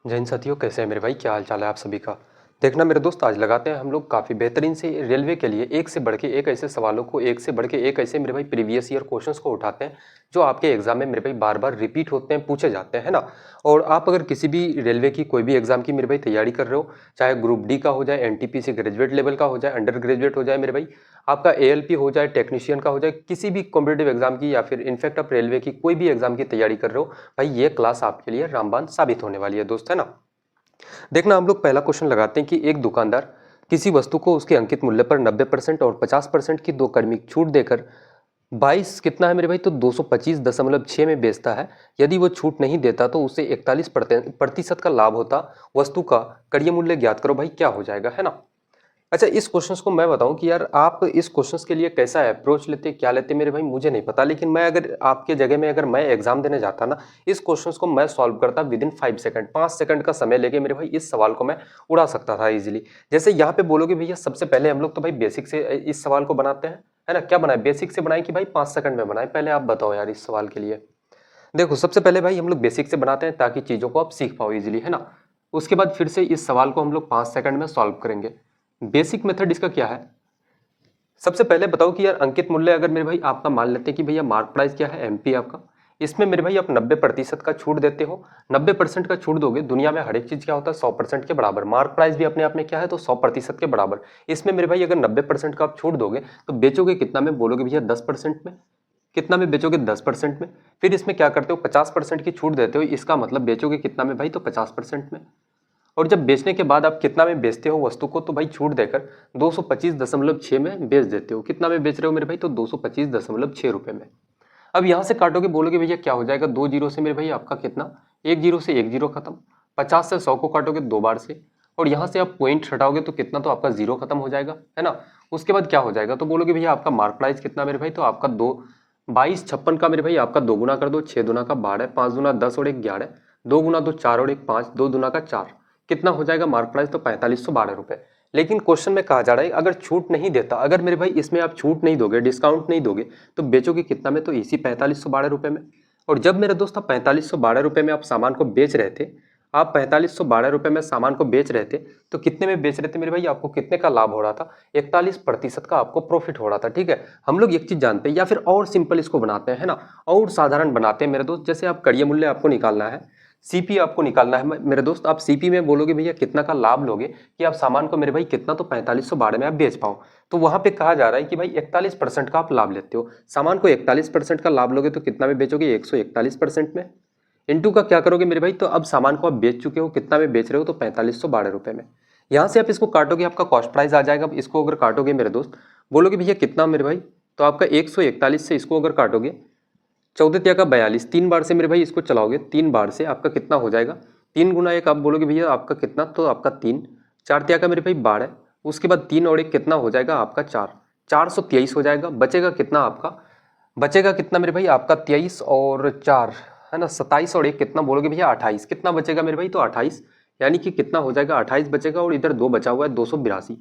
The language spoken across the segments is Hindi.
जय हिंद साथियों, कैसे हैं मेरे भाई? क्या हाल चाल है आप सभी का? देखना मेरे दोस्त, आज लगाते हैं हम लोग काफ़ी बेहतरीन से रेलवे के लिए एक से बढ़ के एक ऐसे सवालों को, एक से बढ़ के एक ऐसे मेरे भाई प्रीवियस ईयर क्वेश्चंस को उठाते हैं जो आपके एग्जाम में मेरे भाई बार बार रिपीट होते हैं, पूछे जाते हैं, है ना। और आप अगर किसी भी रेलवे की कोई भी एग्जाम की मेरे भाई तैयारी कर रहे हो, चाहे ग्रुप डी का हो जाए, एनटीपीसी ग्रेजुएट लेवल का हो जाए, अंडर ग्रेजुएट हो जाए मेरे भाई, आपका एएलपी हो जाए, टेक्नीशियन का हो जाए, किसी भी कॉम्पिटेटिव एग्जाम की या फिर इनफैक्ट आप रेलवे की कोई भी एग्जाम की तैयारी कर रहे हो, भाई ये क्लास आपके लिए रामबाण साबित होने वाली है दोस्त, है ना। देखना हम लोग पहला क्वेश्चन लगाते हैं कि एक दुकानदार किसी वस्तु को उसके अंकित मूल्य पर 90% और 50% की दो क्रमिक छूट देकर 22 कितना है मेरे भाई, तो 225.6 में बेचता है। यदि वो छूट नहीं देता तो उसे 41% का लाभ होता। वस्तु का क्रय मूल्य ज्ञात करो। भाई क्या हो जाएगा, है ना। अच्छा, इस क्वेश्चंस को मैं बताऊं कि यार आप इस क्वेश्चंस के लिए कैसा अप्रोच लेते, क्या लेते मेरे भाई, मुझे नहीं पता। लेकिन मैं अगर आपके जगह में अगर मैं एग्जाम देने जाता ना, इस क्वेश्चंस को मैं सॉल्व करता विद इन 5 सेकंड, 5 सेकंड का समय लेके मेरे भाई इस सवाल को मैं उड़ा सकता था इजीली। जैसे यहाँ पे बोलोगे भैया सबसे पहले हम लोग तो भाई बेसिक से इस सवाल को बनाते हैं, है ना। क्या बनाए, बेसिक से बनाए कि भाई 5 सेकंड में बनाए? पहले आप बताओ यार इस सवाल के लिए। देखो सबसे पहले भाई हम लोग बेसिक से बनाते हैं ताकि चीजों को आप सीख पाओ इजीली, है ना। उसके बाद फिर से इस सवाल को हम लोग 5 सेकंड में सॉल्व करेंगे। बेसिक मेथड इसका क्या है, सबसे पहले बताओ कि यार अंकित मूल्य अगर मेरे भाई आपका मान लेते हैं कि भैया मार्क प्राइस क्या है, एमपी आपका, इसमें मेरे भाई आप 90% का छूट देते हो। 90% का छूट दोगे, दुनिया में हर एक चीज क्या होता है 100% के बराबर, मार्क प्राइस भी अपने आप में क्या है तो 100% के बराबर। इसमें मेरे भाई अगर 90% का आप छूट दोगे तो बेचोगे कितना में, बोलोगे भैया 10% में। कितना में बेचोगे, 10% में। फिर इसमें क्या करते हो, 50% की छूट देते हो, इसका मतलब बेचोगे कितना में भाई, तो 50% में। और जब बेचने के बाद आप कितना में बेचते हो वस्तु को, तो भाई छूट देकर 225.6 में बेच देते हो। कितना में बेच रहे हो मेरे भाई, तो 225.6 रुपए में। अब यहां से काटोगे, बोलोगे भैया क्या हो जाएगा, 2 जीरो से मेरे भाई आपका कितना, 1 जीरो से 1 जीरो खत्म। 50 से 100 को काटोगे 2 बार से, और यहां से आप पॉइंट हटाओगे तो कितना, तो आपका जीरो खत्म हो जाएगा, है ना। उसके बाद क्या हो जाएगा, तो बोलोगे भैया आपका मार्क प्राइस कितना मेरे भाई, तो आपका 2256 का मेरे भाई आपका 2 गुना कर दो, 6 दूना का 12, 5 दूना 10 और 1 11, 2 गुना 2 4 और 1 5, 2 दूना का 4, कितना हो जाएगा मार्क प्राइस, तो 4512 रुपए। लेकिन क्वेश्चन में कहा जा रहा है अगर छूट नहीं देता, अगर मेरे भाई इसमें आप छूट नहीं दोगे, डिस्काउंट नहीं दोगे, तो बेचोगे कितना में, तो इसी 4512 रुपए में। और जब मेरे दोस्त आप 4512 रुपए में आप सामान को बेच रहे थे, आप 4512 रुपए में सामान को बेच रहे थे, तो कितने में बेच रहे थे मेरे भाई, आपको कितने का लाभ हो रहा था, 41% का आपको प्रॉफिट हो रहा था। ठीक है, हम लोग एक चीज जानते हैं, या फिर और सिंपल इसको बनाते हैं, है ना, और साधारण बनाते हैं मेरे दोस्त। जैसे आप क्रय मूल्य आपको निकालना है, सीपी आपको निकालना है मेरे दोस्त, आप सीपी में बोलोगे भैया कितना का लाभ लोगे कि आप सामान को मेरे भाई कितना, तो 4512 में आप बेच पाओ। तो वहां पे कहा जा रहा है कि भाई 41% का आप लाभ लेते हो, सामान को 41% का लाभ लोगे तो कितना में बेचोगे, 141% में। इनटू का क्या करोगे मेरे भाई, तो अब सामान को आप बेच चुके हो, कितना में बेच रहे हो, तो 4512 रुपए में। यहां से आप इसको काटोगे, आपका कॉस्ट प्राइस आ जाएगा। अब इसको अगर काटोगे मेरे दोस्त, बोलोगे भैया कितना मेरे भाई, तो आपका 141 से इसको अगर काटोगे, 14 का 42, 3 बार से मेरे भाई इसको चलाओगे, 3 बार से आपका कितना हो जाएगा, 3 गुना 1 आप बोलोगे भैया आपका कितना, तो आपका 3, 4 का मेरे भाई 12, उसके बाद 3 और 1 कितना हो जाएगा आपका 4, 423 हो जाएगा। बचेगा कितना आपका, बचेगा कितना मेरे भाई आपका 23 और 4, है ना, 27 और 1 कितना, बोलोगे भैया 28, कितना बचेगा मेरे भाई, तो 28, यानी कि कितना हो जाएगा 28 बचेगा। और इधर 2 बचा हुआ है 282,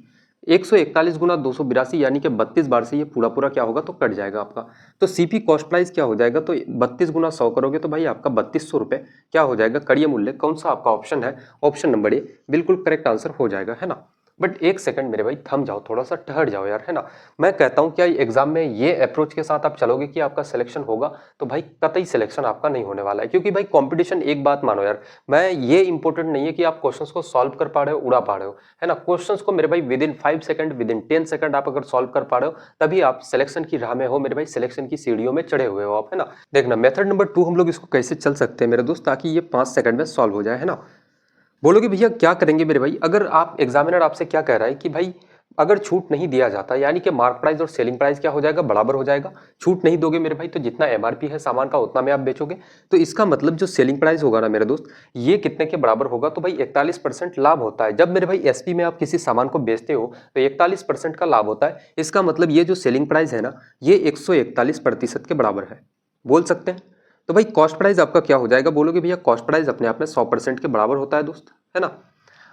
141 गुना 282 यानी कि 32 बार से ये पूरा पूरा क्या होगा, तो कट जाएगा आपका। तो सीपी कॉस्ट प्राइस क्या हो जाएगा, तो 32 गुना 100 करोगे तो भाई आपका 3200 रुपये क्या हो जाएगा, कड़िय मूल्य। कौन सा आपका ऑप्शन है, ऑप्शन नंबर ए बिल्कुल करेक्ट आंसर हो जाएगा, है ना। बट एक सेकंड मेरे भाई थम जाओ, थोड़ा सा ठहर जाओ यार, है ना। मैं कहता हूं क्या एग्जाम में ये अप्रोच के साथ आप चलोगे कि आपका सिलेक्शन होगा, तो भाई कतई सिलेक्शन आपका नहीं होने वाला है। क्योंकि भाई कंपटीशन, एक बात मानो यार, मैं ये इंपॉर्टेंट नहीं है कि आप क्वेश्चंस को सॉल्व कर पा रहे हो, उड़ा पा रहे हो, है ना। क्वेश्चंस को मेरे भाई with in 5 second, with in 10 second आप अगर सॉल्व कर पा रहे हो, तभी आप सिलेक्शन की राह में हो मेरे भाई, सिलेक्शन की सीढ़ियों में चढ़े हुए हो आप, है ना। देखना मेथड नंबर 2 हम लोग इसको कैसे चल सकते हैं मेरे दोस्त, ताकि ये 5 सेकंड में सॉल्व हो जाए, है ना। बोलोगे भैया क्या करेंगे मेरे भाई, अगर आप एग्जामिनर आपसे क्या कह रहा है कि भाई अगर छूट नहीं दिया जाता, यानी कि मार्क प्राइस और सेलिंग प्राइस क्या हो जाएगा, बराबर हो जाएगा। छूट नहीं दोगे मेरे भाई तो जितना एमआरपी है सामान का उतना में आप बेचोगे, तो इसका मतलब जो सेलिंग प्राइस होगा ना मेरे दोस्त, ये कितने के बराबर होगा, तो भाई 41% लाभ होता है। जब मेरे भाई एसपी में आप किसी सामान को बेचते हो तो 41% का लाभ होता है। इसका मतलब ये जो सेलिंग प्राइस है ना, ये 141% के बराबर है, बोल सकते हैं। तो भाई कॉस्ट प्राइस आपका क्या हो जाएगा, बोलोगे भैया कॉस्ट प्राइस अपने आप में 100% के बराबर होता है दोस्त, है ना।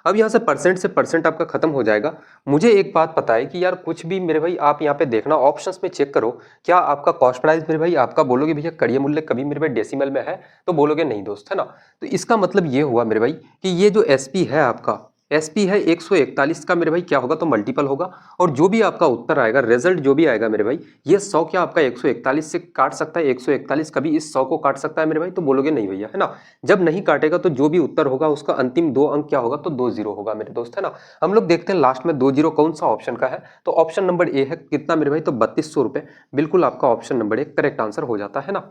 अब यहाँ से परसेंट आपका खत्म हो जाएगा। मुझे एक बात पता है कि यार कुछ भी मेरे भाई आप यहाँ पे देखना ऑप्शंस में चेक करो, क्या आपका कॉस्ट प्राइस मेरे भाई आपका बोलोगे भैया कड़िया मूल्य कभी मेरे भाई डेसिमल में है, तो बोलोगे नहीं दोस्त, है ना। तो इसका मतलब ये हुआ मेरे भाई कि ये जो एसपी है आपका, एसपी है 141 का मेरे भाई क्या होगा तो मल्टीपल होगा, और जो भी आपका उत्तर आएगा रिजल्ट जो भी आएगा मेरे भाई, ये 100 क्या आपका 141 से काट सकता है, 141 कभी इस 100 को काट सकता है मेरे भाई, तो बोलोगे नहीं भैया, है ना। जब नहीं काटेगा तो जो भी उत्तर होगा उसका अंतिम 2 अंक क्या होगा तो 2 जीरो होगा मेरे दोस्त, है ना। हम लोग देखते हैं लास्ट में 2 जीरो कौन सा ऑप्शन का है, तो ऑप्शन नंबर ए है, कितना मेरे भाई तो 3200 रुपए, बिल्कुल आपका ऑप्शन नंबर 1 करेक्ट आंसर हो जाता है ना।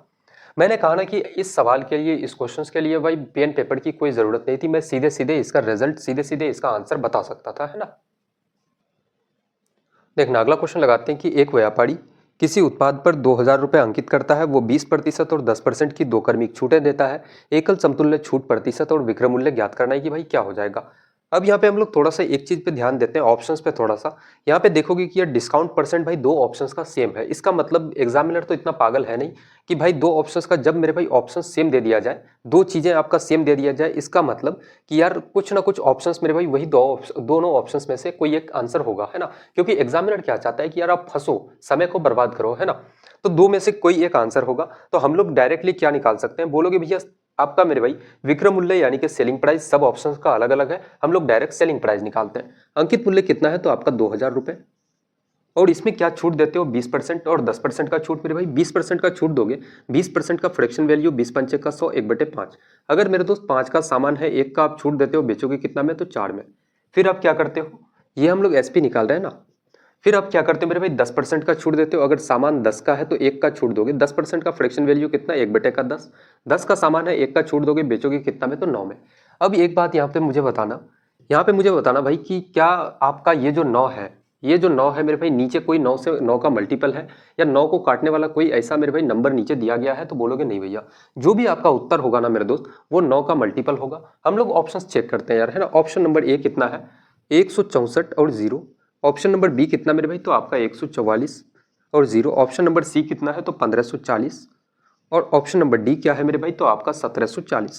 मैंने कहा ना कि इस सवाल के लिए, इस क्वेश्चन के लिए भाई पेन पेपर की कोई जरूरत नहीं थी, मैं सीधे सीधे इसका रिजल्ट, सीधे सीधे इसका आंसर बता सकता था, है ना। देखना अगला क्वेश्चन लगाते हैं कि एक व्यापारी किसी उत्पाद पर 2000 रुपये अंकित करता है, वो 20% और 10% की दो क्रमिक छूटें देता है, एकल समतुल्य छूट प्रतिशत और विक्रय मूल्य ज्ञात करना है कि भाई क्या हो जाएगा। अब यहाँ पे हम लोग थोड़ा सा एक चीज पे ध्यान देते हैं, ऑप्शंस पे थोड़ा सा। यहाँ पे देखोगे कि ये डिस्काउंट परसेंट भाई दो ऑप्शंस का सेम है, इसका मतलब एग्जामिनर तो इतना पागल है नहीं कि भाई दो ऑप्शंस का जब मेरे भाई ऑप्शन सेम दे दिया जाए, दो चीजें आपका सेम दे दिया जाए, इसका मतलब कि यार कुछ ना कुछ ऑप्शंस मेरे भाई वही दोनों ऑप्शंस में से कोई एक आंसर होगा, है ना। क्योंकि एग्जामिनर क्या चाहता है कि यार आप फंसो, समय को बर्बाद करो, है ना। तो दो में से कोई एक आंसर होगा, तो हम लोग डायरेक्टली क्या निकाल सकते हैं, बोलोगे भैया आपका मेरे भाई विक्रय मूल्य यानी कि सेलिंग प्राइस सब ऑप्शंस का अलग अलग है, हम लोग डायरेक्ट सेलिंग प्राइस निकालते हैं। अंकित मूल्य कितना है तो आपका 2000 रुपए, और इसमें क्या छूट देते हो 20% और 10% का छूट मेरे भाई, 20% का छूट दोगे, 20% का फ्रैक्शन वैल्यू 20 पंचे का 100 1/5। अगर मेरे दोस्त 5 का सामान है, एक का आप छूट देते हो, बेचोगे कितना में तो 4 में। फिर आप क्या करते हो, ये हम लोग एसपी निकाल रहे हैं ना, फिर आप क्या करते हो मेरे भाई 10% का छूट देते हो, अगर सामान 10 का है तो एक का छूट दोगे, 10% का फ्रैक्शन वैल्यू कितना 1/10, 10 का सामान है, एक का छूट दोगे, बेचोगे कितना में तो 9 में। अब एक बात यहाँ पे मुझे बताना, यहाँ पे मुझे बताना भाई कि क्या आपका ये जो 9 है, ये जो 9 है मेरे भाई नीचे कोई 9 से 9 का मल्टीपल है, या 9 को काटने वाला कोई ऐसा मेरे भाई नंबर नीचे दिया गया है, तो बोलोगे नहीं भैया, जो भी आपका उत्तर होगा ना मेरे दोस्त वो 9 का मल्टीपल होगा। हम लोग ऑप्शन चेक करते हैं यार, है ना। ऑप्शन नंबर ए कितना है 164 और 0, ऑप्शन नंबर बी कितना मेरे भाई तो आपका 144 और 0, ऑप्शन नंबर सी कितना है तो 1540, और ऑप्शन नंबर डी क्या है मेरे भाई तो आपका 1740।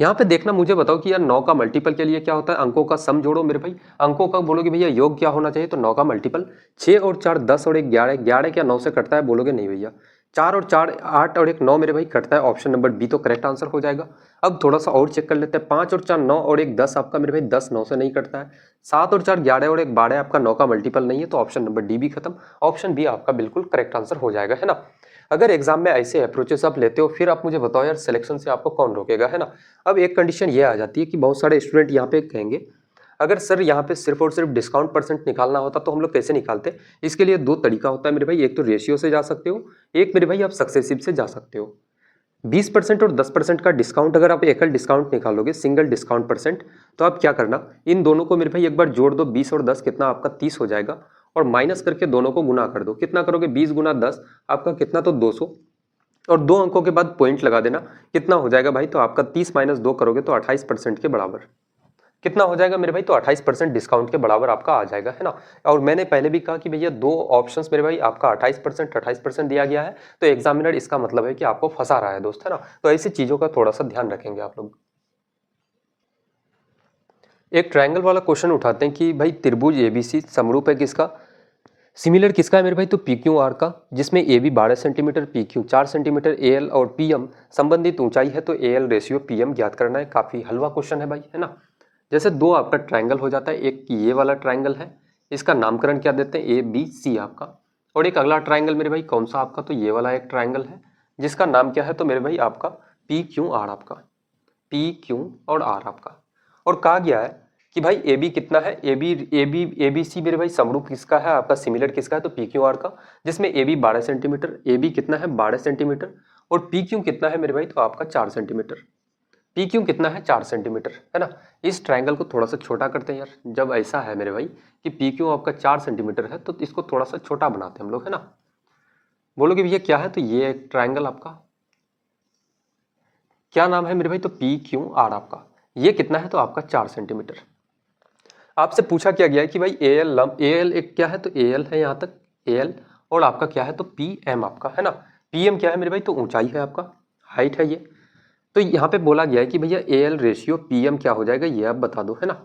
यहाँ पे देखना, मुझे बताओ कि यार 9 का मल्टीपल के लिए क्या होता है, अंकों का सम जोड़ो मेरे भाई। अंकों का बोलोगे भैया योग क्या होना चाहिए, तो 9 का मल्टीपल 6 और 4 10 और 1 11, 11 क्या 9 से कटता है, बोलोगे नहीं भैया। 4 और 4 8 और 1 9 मेरे भाई कटता है, ऑप्शन नंबर बी तो करेक्ट आंसर हो जाएगा। अब थोड़ा सा और चेक कर लेते हैं, 5 और 4 9 और 1 10 आपका मेरे भाई 10 9 से नहीं कटता है, 7 और 4 11 और 1 12 आपका 9 का मल्टीपल नहीं है, तो ऑप्शन नंबर डी भी खत्म, ऑप्शन बी आपका बिल्कुल करेक्ट आंसर हो जाएगा, है ना। अगर एग्जाम में ऐसे अप्रोचेस आप लेते हो, फिर आप मुझे बताओ यार सिलेक्शन से आपको कौन रोकेगा, है ना। अब एक कंडीशन ये आ जाती है कि बहुत सारे स्टूडेंट यहाँ पे कहेंगे अगर सर यहाँ पे सिर्फ और सिर्फ डिस्काउंट परसेंट निकालना होता तो हम लोग कैसे निकालते। इसके लिए दो तरीका होता है मेरे भाई, एक तो रेशियो से जा सकते हो, एक मेरे भाई आप सक्सेसिव से जा सकते हो। 20% और 10% का डिस्काउंट, अगर आप एकल डिस्काउंट निकालोगे सिंगल डिस्काउंट परसेंट, तो आप क्या करना, इन दोनों को मेरे भाई एक बार जोड़ दो, 20 और 10 कितना आपका 30 हो जाएगा, और माइनस करके दोनों को गुना कर दो, कितना करोगे 20 गुना 10 आपका कितना तो 200, और दो अंकों के बाद पॉइंट लगा देना, कितना हो जाएगा भाई तो आपका 30 माइनस 2 करोगे तो 28% के बराबर, कितना हो जाएगा मेरे भाई तो 28% डिस्काउंट के बराबर आपका आ जाएगा, है ना। और मैंने पहले भी कहा कि भैया दो ऑप्शंस मेरे भाई आपका 28% दिया गया है, तो एग्जामिनर इसका मतलब है कि आपको फंसा रहा है दोस्त, है ना। तो ऐसी चीजों का थोड़ा सा ध्यान रखेंगे आप लोग। एक ट्रायंगल वाला क्वेश्चन उठाते हैं कि भाई त्रिभुज एबीसी समरूप है किसका, सिमिलर किसका है मेरे भाई तो पी क्यू आर का, जिसमें A B 12 centimetre, P Q 4 centimetre, A L और पी एम संबंधित ऊंचाई है, तो A L ratio P M ज्ञात करना है। काफी हलवा क्वेश्चन है भाई, है ना। जैसे दो आपका ट्रायंगल हो जाता है, एक ये वाला ट्रायंगल है, इसका नामकरण क्या देते हैं ए बी सी आपका, और एक अगला ट्रायंगल मेरे भाई कौन सा आपका तो ये वाला एक ट्रायंगल है, जिसका नाम क्या है तो मेरे भाई आपका पी क्यू आर आपका, पी क्यू और आर आपका। और कहा गया है कि भाई ए बी कितना है, ए बी सी मेरे भाई समरूप किसका है आपका, सिमिलर किसका है तो पी क्यू आर का, जिसमें A B 12 centimetre, A B कितना है 12 सेंटीमीटर, और पी क्यू कितना है मेरे भाई तो आपका 4 सेंटीमीटर, पी क्यू कितना है 4 सेंटीमीटर, है ना। इस ट्रायंगल को थोड़ा सा छोटा करते हैं यार, जब ऐसा है मेरे भाई कि पी क्यू आपका 4 सेंटीमीटर है तो इसको थोड़ा सा छोटा बनाते हैं हम लोग, है ना। बोलोगे भैया क्या है, तो ये एक ट्रायंगल आपका क्या नाम है मेरे भाई तो पी क्यू आर आपका, ये कितना है तो आपका 4 सेंटीमीटर। आपसे पूछा क्या गया है कि भाई ए एल लंब, ए एल एक क्या है तो ए एल है यहाँ तक ए एल, और आपका क्या है तो पी एम आपका, है ना। पी एम क्या है मेरे भाई तो ऊंचाई है आपका, हाइट है ये। तो तो यहाँ पे बोला गया है कि भैया AL रेशियो PM क्या हो जाएगा, ये आप बता दो, है ना।